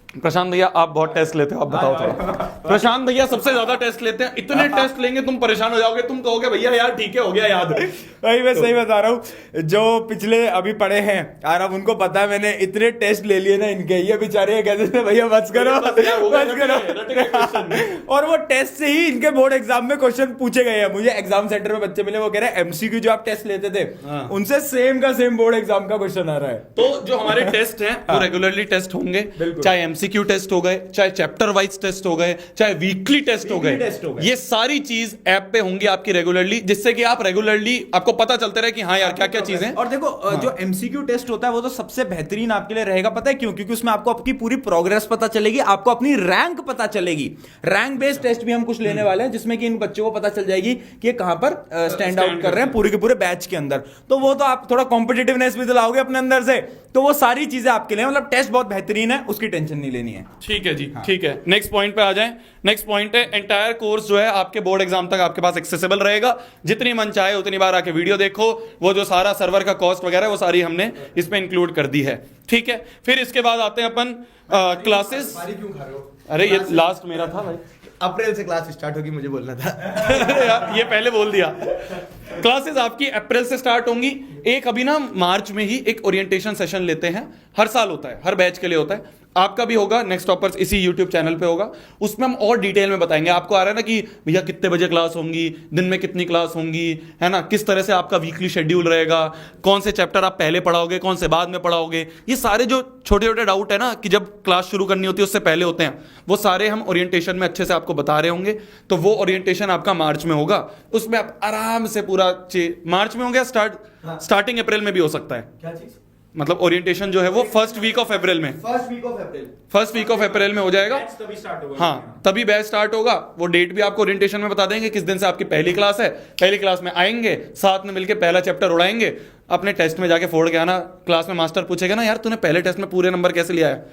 [SPEAKER 1] प्रशांत भैया आप बहुत टेस्ट लेते हो, आप बताओ थोड़ा। प्रशांत भैया सबसे ज्यादा टेस्ट लेते हैं, इतने टेस्ट लेंगे तुम परेशान हो जाओगे, तुम कहोगे भैया यार ठीक है हो गया याद।
[SPEAKER 2] भाई मैं सही बता रहा हूँ, जो पिछले अभी पढ़े हैं यार, अब उनको पता है मैंने इतने टेस्ट ले लिए ना इनके, ये बेचारे कहते थे भैया बस करो बस करो। और वो टेस्ट से ही इनके बोर्ड एग्जाम में क्वेश्चन पूछे गए हैं। मुझे एग्जाम सेंटर में बच्चे मिले, वो कह रहे हैं एमसीक्यू जो आप टेस्ट लेते थे उनसे सेम का सेम बोर्ड एग्जाम का क्वेश्चन आ रहा है।
[SPEAKER 1] तो जो हमारे टेस्ट हैं वो रेगुलरली टेस्ट होंगे, चाहे एमसीक्यू टेस्ट हो गए, चाहे चैप्टर वाइज टेस्ट हो गए, चाहे वीकली टेस्ट हो गए, ये सारी चीज ऐप पे होंगी आपकी रेगुलरली, जिससे कि आप रेगुलरली आपको पता चलता रहे कि हाँ यार क्या क्या चीजें।
[SPEAKER 2] और देखो जो एमसीक्यू टेस्ट होता है वो तो सबसे बेहतरीन आपके लिए रहेगा, पता है क्यों? क्योंकि उसमें आपको आपकी पूरी प्रोग्रेस पता चलेगी, आपको अपनी रैंक पता चलेगी। रैंक बेस्ड टेस्ट भी हम कुछ लेने वाले हैं, जिसमें कि इन बच्चों को पता चल जाएगी कि ये कहां पर स्टैंड आउट कर रहे हैं पूरे के पूरे बैच के अंदर। तो वो तो आप थोड़ा कॉम्पिटिटिवनेस भी दिलाओगे अपने अंदर से, तो वो सारी चीजें आपके लिए, मतलब टेस्ट बहुत बेहतरीन है, उसकी टेंशन नहीं लेनी है।
[SPEAKER 1] ठीक है जी, ठीक है। नेक्स्ट पॉइंट पे आ जाएं। नेक्स्ट पॉइंट है एंटायर कोर्स जो है आपके बोर्ड एग्जाम तक आपके पास एक्सेसिबल रहेगा, जितनी मन चाहे उतनी बार आके वीडियो देखो, वो जो सारा सर्वर का कॉस्ट वगैरह वो सारी हमने इसमें इंक्लूड कर दी है। ठीक है, फिर इसके बाद आते हैं अपन क्लासेस।
[SPEAKER 3] क्यों खा रहे हो?
[SPEAKER 1] अरे ये लास्ट मेरा था भाई,
[SPEAKER 3] अप्रैल से क्लास स्टार्ट होगी, मुझे बोलना था।
[SPEAKER 1] अरे यार ये पहले बोल दिया। क्लासेस आपकी अप्रैल से स्टार्ट होंगी। एक अभी ना मार्च में ही एक ओरिएंटेशन सेशन लेते हैं, हर साल होता है, हर बैच के लिए होता है। आपका भी होगा, नेक्स्ट टॉपर्स इसी यूट्यूब चैनल पे होगा, उसमें हम और डिटेल में बताएंगे। आपको आ रहा है ना कि भैया कितने बजे क्लास होंगी, दिन में कितनी क्लास होंगी, है ना, किस तरह से आपका वीकली शेड्यूल रहेगा, कौन से चैप्टर आप पहले पढ़ाओगे, कौन से बाद में पढ़ाओगे, ये सारे जो छोटे छोटे डाउट है ना कि जब क्लास शुरू करनी होती है उससे पहले होते हैं, वो सारे हम ओरिएंटेशन में अच्छे से आपको बता रहे होंगे। तो वो ओरिएंटेशन आपका मार्च में होगा, उसमें आप आराम से पूरा मार्च में हो गया स्टार्टिंग अप्रैल में भी हो सकता है।
[SPEAKER 3] क्या चीज?
[SPEAKER 1] मतलब ओरिएंटेशन जो है वो फर्स्ट वीक ऑफ अप्रैल में,
[SPEAKER 3] फर्स्ट वीक ऑफ अप्रैल
[SPEAKER 1] में हो जाएगा। हाँ तभी बैच स्टार्ट होगा। वो डेट भी आपको ओरिएंटेशन में बता देंगे किस दिन से आपकी पहली क्लास है। पहली क्लास में आएंगे, साथ में मिलकर पहला चैप्टर उड़ाएंगे, अपने टेस्ट में जाके फोड़ के आना। क्लास में मास्टर पूछेगा ना यार तूने पहले टेस्ट में पूरे नंबर कैसे लिया है,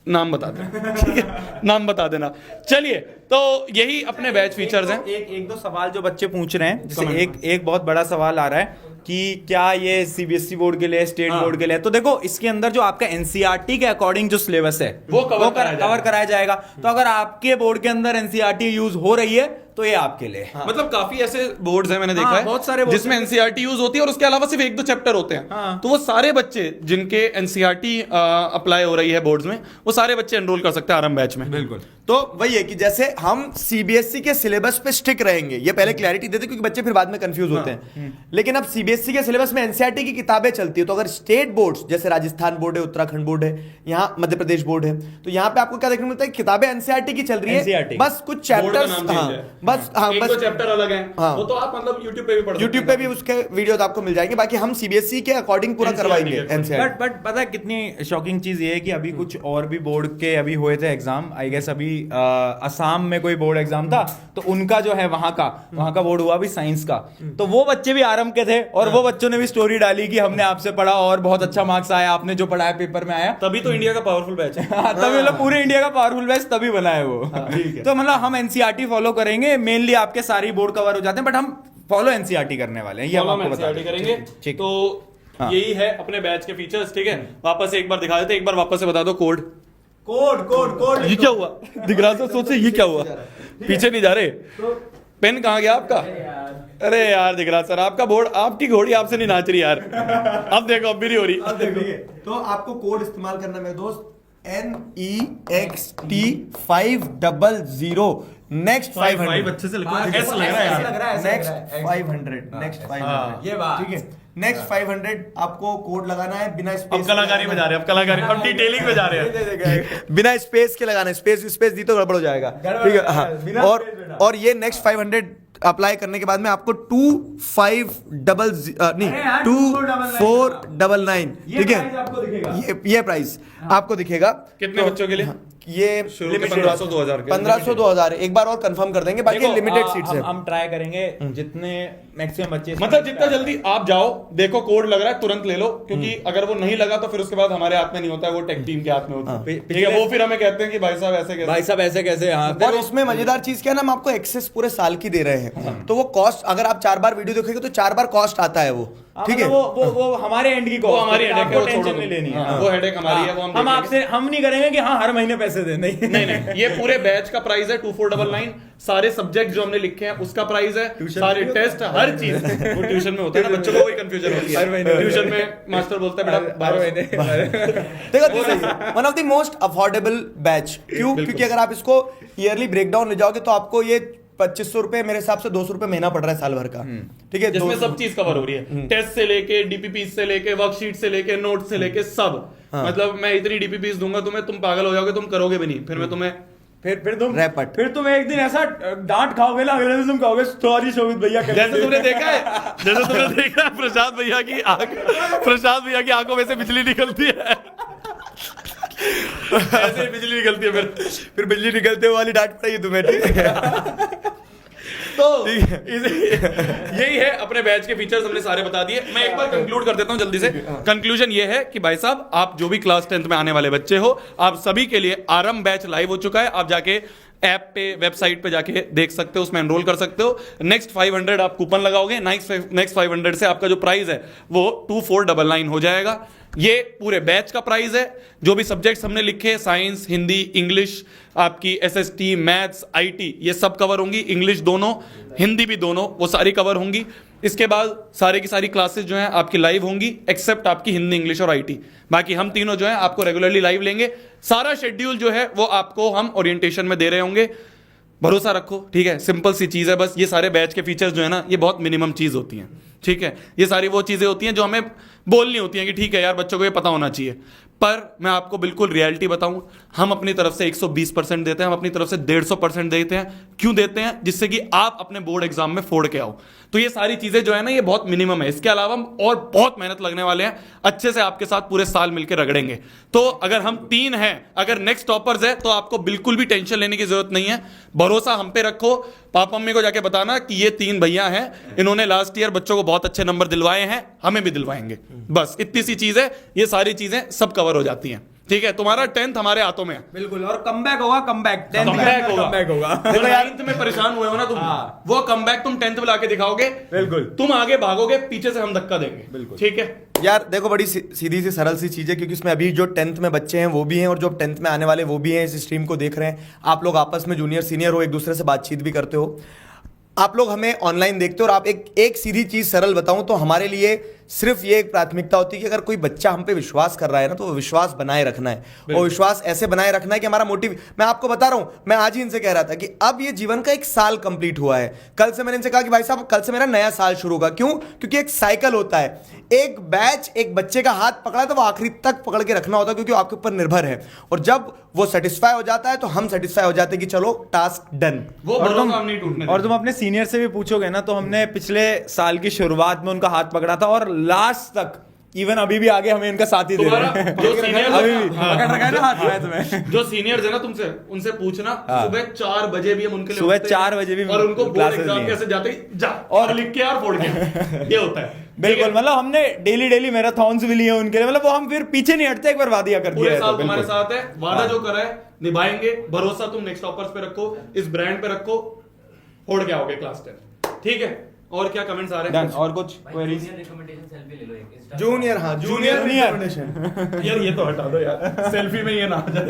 [SPEAKER 1] नाम बता देना। ठीक है, नाम बता देना। चलिए, तो यही अपने बैच फीचर्स हैं।
[SPEAKER 2] एक दो सवाल जो बच्चे पूछ रहे हैं, जैसे एक बहुत बड़ा सवाल आ रहा है कि क्या ये सीबीएसई बोर्ड के लिए, स्टेट बोर्ड के लिए? तो देखो इसके अंदर जो आपका एनसीईआरटी के अकॉर्डिंग जो सिलेबस है वो कवर कराया जाएगा। तो अगर आपके बोर्ड के अंदर एनसीईआरटी यूज हो रही है तो ये आपके लिए।
[SPEAKER 1] मतलब काफी ऐसे बोर्ड्स हैं मैंने देखा है
[SPEAKER 2] बहुत सारे
[SPEAKER 1] जिसमें एनसीईआरटी यूज होती है और उसके अलावा सिर्फ एक दो चैप्टर होते हैं। तो वो सारे बच्चे जिनके एनसीईआरटी अप्लाई हो रही है बोर्ड्स में, वो सारे बच्चे एनरोल कर सकते हैं आरंभ बैच में।
[SPEAKER 2] बिल्कुल।
[SPEAKER 3] तो वही है कि जैसे हम सीबीएसई के सिलेबस पे स्टिक रहेंगे, ये पहले क्लैरिटी देते क्योंकि बच्चे फिर बाद में कंफ्यूज होते हैं। लेकिन अब सीबीएसई के सिलेबस में एनसीईआरटी की किताबें चलती है, तो अगर स्टेट बोर्ड्स जैसे राजस्थान बोर्ड है, उत्तराखंड बोर्ड है, यहाँ मध्य प्रदेश बोर्ड है, तो यहाँ पे आपको क्या देखने को मिलता है, किताबें एनसीईआरटी की चल रही है, बस कुछ चैप्टर्स
[SPEAKER 1] चैप्टर अलग है।
[SPEAKER 3] हाँ।
[SPEAKER 1] वो तो आप मतलब YouTube पे भी पढ़ सकते हैं।
[SPEAKER 3] यूट्यूब पे भी उसके वीडियोस आपको मिल जाएंगे। बाकी हम सीबीएसई के अकॉर्डिंग पूरा करवाएंगे एनसीईआरटी।
[SPEAKER 2] बट पता है कितनी शॉकिंग चीज ये है कि अभी कुछ और भी बोर्ड के अभी हुए थे एग्जाम, आई गेस अभी असम में कोई बोर्ड एग्जाम था, तो उनका जो है वहां का बोर्ड हुआ भी साइंस का। तो वो बच्चे भी आरंभ के थे और वो बच्चों ने भी स्टोरी डाली कि हमने आपसे पढ़ा और बहुत अच्छा मार्क्स आया, आपने जो पढ़ाया पेपर में आया।
[SPEAKER 1] तभी तो इंडिया का पावरफुल बैच है।
[SPEAKER 2] तभी मतलब पूरे इंडिया का पावरफुल बैच तभी बना है वो। तो मतलब हम एनसीईआरटी फॉलो करेंगे, मेनली आपके सारी बोर्ड कवर हो जाते हैं, बट हम फॉलो एनसीईआरटी करने वाले हैं, ये हम आपको बता दें।
[SPEAKER 1] करेंगे। तो यही है अपने बैच के फीचर्स। ठीक है, वापस एक बार दिखा देते, एक बार वापस से बता दो कोड। ये क्या हुआ? दिख रहा था, सोचे ये क्या हुआ, पीछे नहीं जा रहे। पेन कहाँ गया आपका? अरे यार दिख रहा सर, आपका बोर्ड, आपकी घोड़ी आपसे नहीं नाच रही यार। अब देखो, अब भी नहीं हो रही।
[SPEAKER 3] तो आपको कोड इस्तेमाल करना मेरे दोस्त, NEXT 500 नेक्स्ट 500
[SPEAKER 1] अच्छे से लिखो, ऐसा लग रहा है यार।
[SPEAKER 3] नेक्स्ट 500
[SPEAKER 2] ये बात
[SPEAKER 3] ठीक है। नेक्स्ट 500 आपको कोड लगाना है बिना स्पेस।
[SPEAKER 1] अब कलाकारी में जा रहे हैं, अब कलाकारी, अब डिटेलिंग में जा रहे हैं।
[SPEAKER 3] बिना स्पेस के लगाना है, स्पेस दी तो गड़बड़ हो जाएगा। ठीक है, हाँ। और ये नेक्स्ट 500 अप्लाई करने के बाद में आपको 2499 ठीक है, ये प्राइस आपको दिखेगा।
[SPEAKER 1] कितने बच्चों के लिए?
[SPEAKER 3] ये
[SPEAKER 1] शुरू के 1500-2000 के
[SPEAKER 3] 1500-2000 एक बार और कंफर्म कर देंगे, बाकी
[SPEAKER 2] देखो,
[SPEAKER 3] लिमिटेड सीट्स है।
[SPEAKER 2] हम ट्राई करेंगे जितने मैक्सिमम बच्चे
[SPEAKER 1] मतलब जितना जल्दी आप जाओ, देखो कोड लग रहा है तुरंत ले लो, क्योंकि अगर वो नहीं लगा तो फिर उसके बाद हमारे हाथ में नहीं होता है, वो टेक टीम के हाथ में होता है। ठीक है, वो फिर हमें कहते हैं कि भाई साहब ऐसे कैसे।
[SPEAKER 2] भाई साहब ऐसे कैसे, हाँ
[SPEAKER 3] और इसमें मजेदार चीज क्या है ना, हम आपको एक्सेस पूरे साल की दे रहे हैं, तो वो कॉस्ट अगर आप 4 बार वीडियो देखोगे तो 4 बार कॉस्ट आता है वो, ठीक है।
[SPEAKER 2] वो हमारे एंड की
[SPEAKER 1] वो हमारी हेडेक है, वो
[SPEAKER 2] टेंशन
[SPEAKER 1] छोड़ो
[SPEAKER 2] नहीं लेनी है।
[SPEAKER 1] हाँ, वो हेडेक हमारी है, वो
[SPEAKER 2] हम आपसे हम नहीं करेंगे कि हाँ हर महीने पैसे दे, नहीं
[SPEAKER 1] नहीं, ये पूरे बैच का प्राइस है 2499। सारे सब्जेक्ट जो हमने लिखे हैं उसका प्राइस है, सारे टेस्ट, हर चीज। वो ट्यूशन में होता है ना, बच्चों को वही कंफ्यूजन होती है। ट्यूशन में मास्टर बोलता है बेटा 1200।
[SPEAKER 3] देखो this is one of the most affordable batch. क्यों? क्योंकि अगर आप इसको ईयरली ब्रेकडाउन ले जाओगे तो आपको ये 2500 रुपए मेरे हिसाब से 200 रुपए महीना पड़ रहा है साल भर का, ठीक है,
[SPEAKER 1] जिसमें सब चीज कवर हो रही है, टेस्ट से लेके डीपीपी से लेके वर्कशीट से लेके नोट से लेके सब। मतलब मैं इतनी डीपीपी दूंगा तुम्हें, तुम पागल हो जाओगे, तुम करोगे भी नहीं। फिर मैं तुम्हें
[SPEAKER 2] फिर तुम एक दिन ऐसा डांट खाओगे ना, अगले दिन तुम कहोगे सॉरी शोभित भैया।
[SPEAKER 1] जैसे तुमने देखा है प्रसाद भैया की आंखों में से बिजली निकलती है, ऐसे ही बिजली निकलती है,
[SPEAKER 3] फिर बिजली निकलते हुए वाली डांट पड़ेगी तुम्हें, ठीक है।
[SPEAKER 1] तो यही है, अपने बैच के फीचर्स हमने सारे बता दिए। मैं एक बार कंक्लूड कर देता हूं जल्दी से। कंक्लूजन ये है कि भाई साहब, आप जो भी क्लास 10th में आने वाले बच्चे हो, आप सभी के लिए आरंभ बैच लाइव हो चुका है। आप जाके ऐप पे, वेबसाइट पे जाके देख सकते हो, उसमें एनरोल कर सकते हो। नेक्स्ट 500 आप कूपन लगाओगे, नेक्स्ट 500 से आपका जो प्राइस है वो 2499 हो जाएगा। ये पूरे बैच का प्राइस है। जो भी सब्जेक्ट्स हमने लिखे, साइंस, हिंदी, इंग्लिश, आपकी एसएसटी, मैथ्स, आईटी, ये सब कवर होंगी। इंग्लिश दोनों, हिंदी भी दोनों, वो सारी कवर होंगी। इसके बाद सारे की सारी क्लासेस जो हैं आपकी लाइव होंगी, एक्सेप्ट आपकी हिंदी, इंग्लिश और आईटी। बाकी हम तीनों जो हैं आपको रेगुलरली लाइव लेंगे। सारा शेड्यूल जो है वो आपको हम ओरिएंटेशन में दे रहे होंगे। भरोसा रखो, ठीक है, सिंपल सी चीज है बस। ये सारे बैच के फीचर्स जो है ना, ये बहुत मिनिमम चीज होती हैं, ठीक है। ये सारी वो चीजें होती हैं जो हमें बोलनी होती हैं कि ठीक है यार, बच्चों को ये पता होना चाहिए। पर मैं आपको बिल्कुल रियलिटी बताऊं, हम अपनी तरफ से 120% देते हैं, हम अपनी तरफ से 150% देते हैं। क्यों देते हैं? जिससे कि आप अपने बोर्ड एग्जाम में फोड़ के आओ। तो ये सारी चीजें जो है ना, ये बहुत मिनिमम है। इसके अलावा हम और बहुत मेहनत लगने वाले हैं, अच्छे से आपके साथ पूरे साल मिलकर रगड़ेंगे। तो अगर हम 3 हैं, अगर नेक्स्ट टॉपर्स है, तो आपको बिल्कुल भी टेंशन लेने की जरूरत नहीं है। भरोसा हम पे रखो। पापा मम्मी को जाके बताना कि ये 3 भैया हैं, इन्होंने लास्ट ईयर बच्चों को बहुत अच्छे नंबर दिलवाए हैं, हमें भी दिलवाएंगे। बस इतनी सी चीज है, ये सारी चीजें सब कवर हो जाती हैं, ठीक है। तुम्हारा 10th हमारे हाथों में है,
[SPEAKER 2] बिल्कुल। और कमबैक होगा, कमबैक
[SPEAKER 1] होगा। देखो 9th में परेशान हुए हो ना तुम, वो कमबैक तुम 10th में लाके दिखाओगे,
[SPEAKER 2] बिल्कुल।
[SPEAKER 1] तुम आगे भागोगे, पीछे से हम धक्का देंगे,
[SPEAKER 2] बिल्कुल,
[SPEAKER 1] ठीक है।
[SPEAKER 3] यार देखो, बड़ी सीधी सी सरल सी चीज है, क्योंकि इसमें अभी जो 10th में बच्चे हैं वो भी हैं, और जो 10th में आने वाले वो भी हैं, इस स्ट्रीम को देख रहे हैं। आप लोग आपस में जूनियर सीनियर हो, एक दूसरे से बातचीत भी करते हो। आप लोग हमें ऑनलाइन देखते हो, और आप एक सीधी चीज सरल बताऊं तो हमारे लिए सिर्फ ये एक प्राथमिकता होती है कि अगर कोई बच्चा हम पे विश्वास कर रहा है ना, तो वो विश्वास बनाए रखना है। और विश्वास ऐसे बनाए रखना है कि हमारा मोटिव, मैं आपको बता रहा हूं, मैं आज ही इनसे कह रहा था कि अब ये जीवन का एक साल कंप्लीट हुआ है। कल से मैंने इनसे कहा कि भाई साहब, कल से मेरा नया साल शुरू होगा। क्यों? क्योंकि एक साइकिल होता है। एक बैच एक बच्चे का हाथ पकड़ा तो वो आखिरी तक पकड़ के रखना होता है, क्योंकि वो आपके ऊपर निर्भर है। और जब वो सेटिस्फाई हो जाता है तो हम सेटिस्फाई हो जाते हैं कि चलो टास्क डन।
[SPEAKER 1] वो भरोसा हम नहीं टूटने
[SPEAKER 2] और तुम अपने सीनियर से भी पूछोगे ना, तो हमने पिछले साल की शुरुआत में उनका हाथ पकड़ा था, और लास्ट तक इवन अभी भी आगे हमें इनका साथ ही दे रहे हैं।
[SPEAKER 1] जो सीनियर
[SPEAKER 2] अभी भी पकड़ रखा है ना हाथ में तुम्हें।
[SPEAKER 1] जो सीनियर्स है ना, तुमसे उनसे पूछना, सुबह 4 बजे भी हम उनके लिए
[SPEAKER 2] सुबह
[SPEAKER 1] उठते
[SPEAKER 2] 4
[SPEAKER 1] हैं,
[SPEAKER 2] बजे भी
[SPEAKER 1] और उनको बोर्ड
[SPEAKER 2] क्लासेस
[SPEAKER 1] एग्जाम
[SPEAKER 2] लिए।
[SPEAKER 1] कैसे जाते ही जा और लिख के यार फोड़ के, ये होता है।
[SPEAKER 2] बिल्कुल, मतलब हमने डेली मैराथन्स भी लिए उनके लिए, मतलब वो हम फिर पीछे नहीं हटते, एक बार वादा कर दिया
[SPEAKER 1] पूरे
[SPEAKER 2] है
[SPEAKER 1] साल
[SPEAKER 2] तो
[SPEAKER 1] तुम्हारे
[SPEAKER 2] बिल्कुल।
[SPEAKER 1] साथ है, वादा जो करा है निभाएंगे। भरोसा तुम नेक्स्ट टॉपर्स पे रखो, इस ब्रांड पे रखो, फोड़ के आओगे क्लास 10, ठीक है। और क्या कमेंट्स आ रहे हैं?
[SPEAKER 2] Done। और कुछ क्वेरीज?
[SPEAKER 4] रिकमेंडेशन सेल्फी ले लो एक Insta पे।
[SPEAKER 3] जूनियर, हाँ
[SPEAKER 1] जूनियर
[SPEAKER 3] जूनियर
[SPEAKER 1] यार ये तो हटा दो यार, सेल्फी में ये ना आ जाए।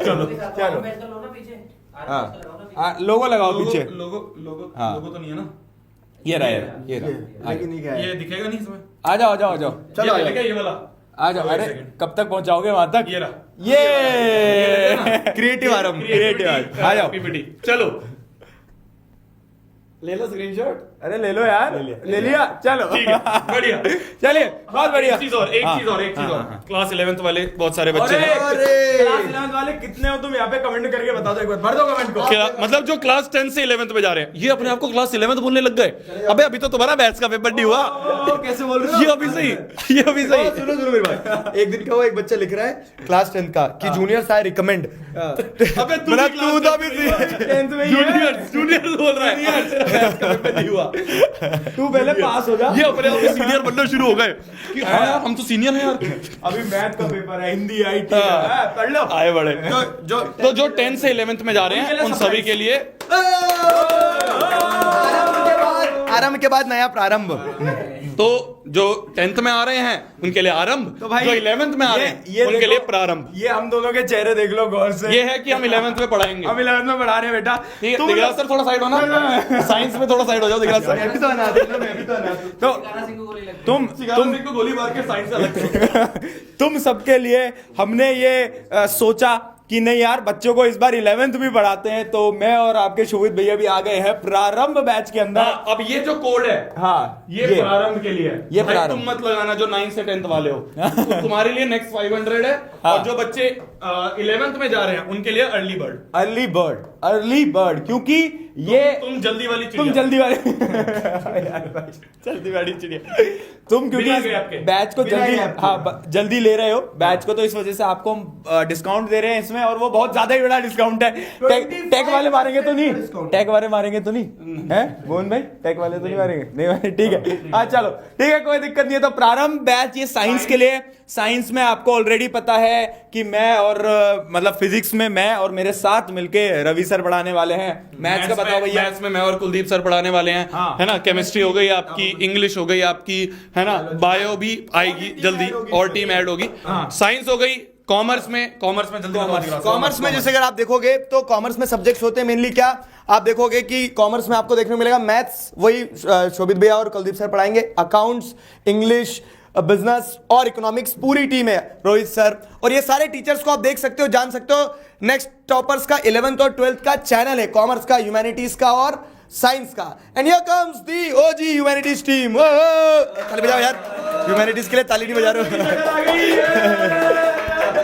[SPEAKER 1] चलो
[SPEAKER 2] चलो।
[SPEAKER 4] बैच का लो ना पीछे।
[SPEAKER 2] हाँ।
[SPEAKER 4] बैच का लगाओ ना पीछे।
[SPEAKER 2] लोगो लगाओ पीछे।
[SPEAKER 1] लोगो
[SPEAKER 2] हाँ।
[SPEAKER 1] तो नहीं है ना,
[SPEAKER 2] ये रहा, ये रहा।
[SPEAKER 3] लेकिन नहीं क्या है।
[SPEAKER 1] ये दिखेगा नहीं इसमें।
[SPEAKER 2] आ जाओ, आ जाओ, आ जाओ,
[SPEAKER 3] चलो,
[SPEAKER 1] ये दिखेगा ये वाला,
[SPEAKER 2] आ जाओ। अरे कब तक पहुंचाओगे वहां तक?
[SPEAKER 1] ये रहा,
[SPEAKER 2] ये
[SPEAKER 3] क्रिएटिव आरंभ,
[SPEAKER 2] क्रिएटिव आ जाओ।
[SPEAKER 1] पीपीटी। चलो ले लो स्क्रीनशॉट।
[SPEAKER 2] अरे ले लो यार, ले लिया, चलो
[SPEAKER 1] ठीक है, बढ़िया।
[SPEAKER 2] चलिए, बहुत बढ़िया।
[SPEAKER 1] एक चीज और क्लास 11th वाले बहुत सारे बच्चे
[SPEAKER 2] अरे
[SPEAKER 1] हैं।
[SPEAKER 2] क्लास 11 वाले कितने हो तुम यहाँ पे कमेंट करके बता दो एक बार, भर दो कमेंट को।
[SPEAKER 1] मतलब जो क्लास 10 से 11th में जा रहे हैं, ये अपने आप को क्लास 11th बोलने लग गए। अबे अभी तो तुम्हारा बैच का पेपर नहीं हुआ।
[SPEAKER 2] कैसे बोल रहे हो?
[SPEAKER 1] ये अभी सही, ये अभी सही।
[SPEAKER 3] सुनो सुनो मेरे भाई, एक दिन क्या हुआ, एक बच्चा लिख रहा है क्लास 10 का कि जूनियर्स आई रिकमेंड।
[SPEAKER 1] अबे तू
[SPEAKER 3] मतलब
[SPEAKER 1] भी
[SPEAKER 3] तू तो अभी
[SPEAKER 2] 10th में ही है।
[SPEAKER 1] जूनियर बोल रहा है, बैच का पेपर नहीं हुआ।
[SPEAKER 2] तू पहले पास हो जा।
[SPEAKER 1] ये अपने आप में सीनियर बनना शुरू हो गए कि हाँ यार हम तो सीनियर हैं यार।
[SPEAKER 2] अभी मैथ का पेपर है, हिंदी आईटी पढ़ लो।
[SPEAKER 1] आए बड़े। तो जो 10 से 11th में जा रहे हैं उन सभी के लिए
[SPEAKER 3] आरंभ के बाद नया प्रारंभ।
[SPEAKER 1] तो जो 10th में आ रहे हैं उनके लिए आरंभ,
[SPEAKER 2] तो भाई
[SPEAKER 1] जो 11th में आ रहे हैं उनके लिए प्रारंभ।
[SPEAKER 2] ये हम दोनों के चेहरे देख लो गौर से।
[SPEAKER 1] ये है कि हम 11th में पढ़ाएंगे।
[SPEAKER 2] हम 11th में पढ़ा रहे हैं बेटा।
[SPEAKER 1] ठीक है, दिगराज सर थोड़ा साइड हो ना, साइंस में थोड़ा साइड हो जाओ दिगराज सर।
[SPEAKER 3] मैं भी तो अनाथ हूं ना, मैं भी तो अनाथ हूं।
[SPEAKER 2] तो
[SPEAKER 4] गाना सिंह को गोली लगती है।
[SPEAKER 2] तुम
[SPEAKER 1] को गोली मार के साइंस से अलग
[SPEAKER 2] तुम सबके लिए हमने ये सोचा कि नहीं यार, बच्चों को इस बार 11th भी पढ़ाते हैं। तो मैं और आपके शोभित भैया भी आ गए हैं प्रारंभ बैच के अंदर।
[SPEAKER 1] अब ये जो कोड है,
[SPEAKER 2] हाँ,
[SPEAKER 1] ये प्रारंभ के लिए है।
[SPEAKER 2] ये
[SPEAKER 1] भाई
[SPEAKER 2] प्रारंभ।
[SPEAKER 1] तुम मत लगाना जो 9 से 10th वाले हो, तो तुम्हारे लिए नेक्स्ट 500 है।
[SPEAKER 2] हाँ।
[SPEAKER 1] और जो बच्चे 11th में जा रहे हैं उनके लिए अर्ली बर्ड।
[SPEAKER 2] अर्ली बर्ड क्योंकि ये
[SPEAKER 1] तुम जल्दी वाली
[SPEAKER 2] तुम
[SPEAKER 1] चिड़िया।
[SPEAKER 2] जल्दी वाली यार भाई, जल्दी वाली चिड़िया तुम, क्योंकि
[SPEAKER 1] बिना गए आपके।
[SPEAKER 2] बैच को
[SPEAKER 3] बिना
[SPEAKER 2] जल्दी,
[SPEAKER 3] गए आपके।
[SPEAKER 2] हाँ जल्दी ले रहे हो बैच को, तो इस वजह से आपको हम डिस्काउंट दे रहे हैं इसमें, और वो बहुत ज्यादा ही बड़ा डिस्काउंट है। टेक वाले मारेंगे तो नहीं, टेक वाले मारेंगे तो नहीं है मोहन भाई, टेक वाले तो नहीं मारेंगे, नहीं मारेंगे, ठीक है। हाँ चलो ठीक है, कोई दिक्कत नहीं है। तो प्रारंभ बैच ये साइंस के लिए, साइंस में आपको ऑलरेडी पता है कि मैं और मतलब फिजिक्स में मैं और मेरे साथ मिलके रवि सर पढ़ाने वाले हैं। मैथ्स का बताओ भैया।
[SPEAKER 1] मैथ्स में मैं और कुलदीप सर पढ़ाने वाले हैं,
[SPEAKER 2] हाँ।
[SPEAKER 1] है ना। केमिस्ट्री हो गई आपकी, इंग्लिश हो गई आपकी, है ना। बायो भी आएगी जल्दी और टीम ऐड होगी। साइंस हो गई। कॉमर्स में जल्दी बताओ।
[SPEAKER 3] कॉमर्स में जैसे अगर आप देखोगे तो कॉमर्स में सब्जेक्ट्स होते हैं मेनली क्या, आप देखोगे कि कॉमर्स में आपको देखने को मिलेगा मैथ्स, वही शोभित भैया और कुलदीप सर पढ़ाएंगे। अकाउंट्स, इंग्लिश, बिजनेस और इकोनॉमिक्स पूरी टीम है, रोहित सर। और ये सारे टीचर्स को आप देख सकते हो, जान सकते हो। नेक्स्ट टॉपर्स का 11th और 12th का चैनल है, कॉमर्स का, ह्यूमैनिटीज का और साइंस का। And here comes the OG humanities team. ताली बजाओ यार, ह्यूमैनिटीज के लिए ताली नहीं बजा रहे हो।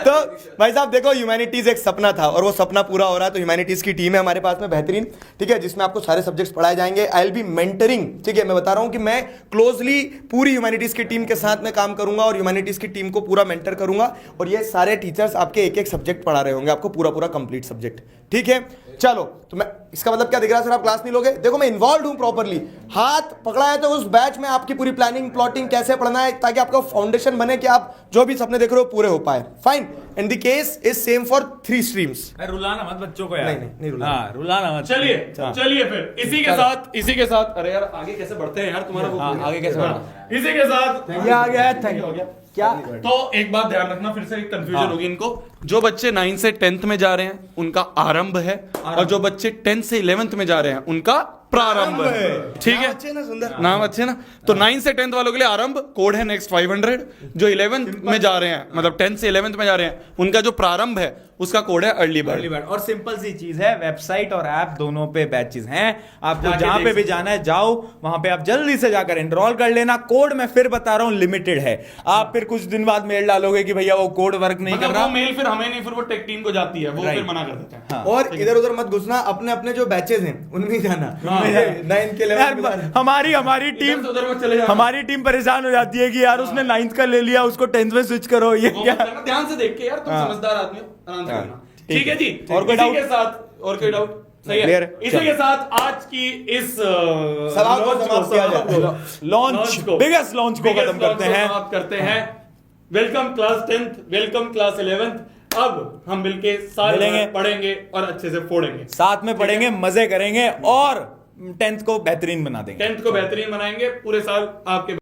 [SPEAKER 3] तो भाई साहब देखो, ह्यूमैनिटीज एक सपना था और वो सपना पूरा हो रहा है। तो ह्यूमैनिटीज की टीम है हमारे पास में बेहतरीन, ठीक है, जिसमें आपको सारे सब्जेक्ट्स पढ़ाए जाएंगे। आई विल बी मेंटरिंग, ठीक है, मैं बता रहा हूं कि मैं क्लोजली पूरी ह्यूमैनिटीज की टीम के साथ में काम करूंगा और ह्यूमैनिटीज की टीम को पूरा मेंटर करूंगा। और ये सारे टीचर्स आपके एक एक सब्जेक्ट पढ़ा रहे होंगे, आपको पूरा कंप्लीट सब्जेक्ट, ठीक है। चलो, तो मैं इसका मतलब क्या दिख रहा है सर, आप क्लास नहीं लोगे? देखो मैं इन्वॉल्व हूं प्रॉपरली, हाथ पकड़ा है तो उस बैच में आपकी पूरी प्लानिंग प्लॉटिंग कैसे पढ़ना है, ताकि आपका फाउंडेशन बने कि आप जो भी सपने देख रहे हो पूरे हो पाए। Fine, and the case is same for 3 streams.
[SPEAKER 2] रुलाना मत बच्चों को यार।
[SPEAKER 3] नहीं रुलाना।
[SPEAKER 2] हाँ, रुलाना मत।
[SPEAKER 1] चलिए फिर इसी के साथ अरे यार आगे कैसे बढ़ते हैं यार, तुम्हारा वो
[SPEAKER 2] आगे कैसे बढ़ना?
[SPEAKER 1] इसी के साथ
[SPEAKER 2] ये आ गया है, थैंक यू। क्या
[SPEAKER 1] तो एक बात ध्यान रखना, फिर से एक कंफ्यूजन होगी इनको। जो बच्चे 9 से 10th में जा रहे हैं उनका आरंभ है, और जो बच्चे 10 से 11th में जा रहे हैं उनका प्रारंभ है, ठीक है।
[SPEAKER 3] अच्छे ना, सुंदर
[SPEAKER 1] नाम अच्छे ना। तो 9 से 10th वालों के लिए आरंभ कोड है नेक्स्ट 500। जो 11th में जा रहे हैं, मतलब 10 से 11th में जा रहे हैं, उनका जो प्रारंभ है उसका कोड है अर्ली बर्ड।
[SPEAKER 2] और सिंपल सी चीज है, वेबसाइट और ऐप दोनों पे बैचेस हैं। आपको
[SPEAKER 1] जाके
[SPEAKER 2] जहां पे
[SPEAKER 1] देख
[SPEAKER 2] भी जाना है जाओ, वहां पे आप जल्दी से जाकर एनरोल कर लेना। कोड मैं फिर बता रहा हूं लिमिटेड है। आप फिर कुछ दिन बाद मेल डालोगे कि भैया वो कोड वर्क नहीं कर
[SPEAKER 1] मतलब
[SPEAKER 2] रहा।
[SPEAKER 1] वो मेल फिर हमें नहीं, फिर वो टेक टीम को जाती है, वो
[SPEAKER 2] Right.
[SPEAKER 1] फिर मना कर देते हैं।
[SPEAKER 2] हाँ।
[SPEAKER 3] और इधर उधर मत घुसना, अपने अपने जो बैचेस हैं उनमें ही जाना। 9 के
[SPEAKER 2] यार,
[SPEAKER 3] लेवल
[SPEAKER 2] हमारी
[SPEAKER 1] इधर
[SPEAKER 2] टीम
[SPEAKER 1] से उधर मत चले जाना।
[SPEAKER 2] हमारी टीम परेशान हो जाती है कि यार उसने 9th का ले लिया, उसको 10th में स्विच करो। ये
[SPEAKER 1] वो
[SPEAKER 2] क्या?
[SPEAKER 1] मत करना, ध्यान से देख के यार, तुम
[SPEAKER 2] हाँ।
[SPEAKER 1] समझदार आदमी हो, आराम से
[SPEAKER 2] हाँ।
[SPEAKER 1] करना। ठीक है जी।
[SPEAKER 2] और कोई
[SPEAKER 1] इसी
[SPEAKER 2] डाउट?
[SPEAKER 1] के साथ और कोई डाउट? सही
[SPEAKER 2] Clear
[SPEAKER 1] है।
[SPEAKER 2] है।
[SPEAKER 1] इसी के साथ आज की इस
[SPEAKER 3] सभा को समाप्त किया जाए।
[SPEAKER 2] लॉन्च, बिगेस्ट लॉन्च को खत्म करते हैं।
[SPEAKER 1] समाप्त करते हैं। Welcome class 10th, welcome class 11th। अब हम मिलके सारे
[SPEAKER 2] मिलेंगे।
[SPEAKER 1] पढ़ेंगे और अच्छे से फोड़ेंगे,
[SPEAKER 2] साथ में पढ़ेंगे, मजे करेंगे और 10th को बेहतरीन बना देंगे।
[SPEAKER 1] 10th को बेहतरीन बनाएंगे। पूरे साल आपके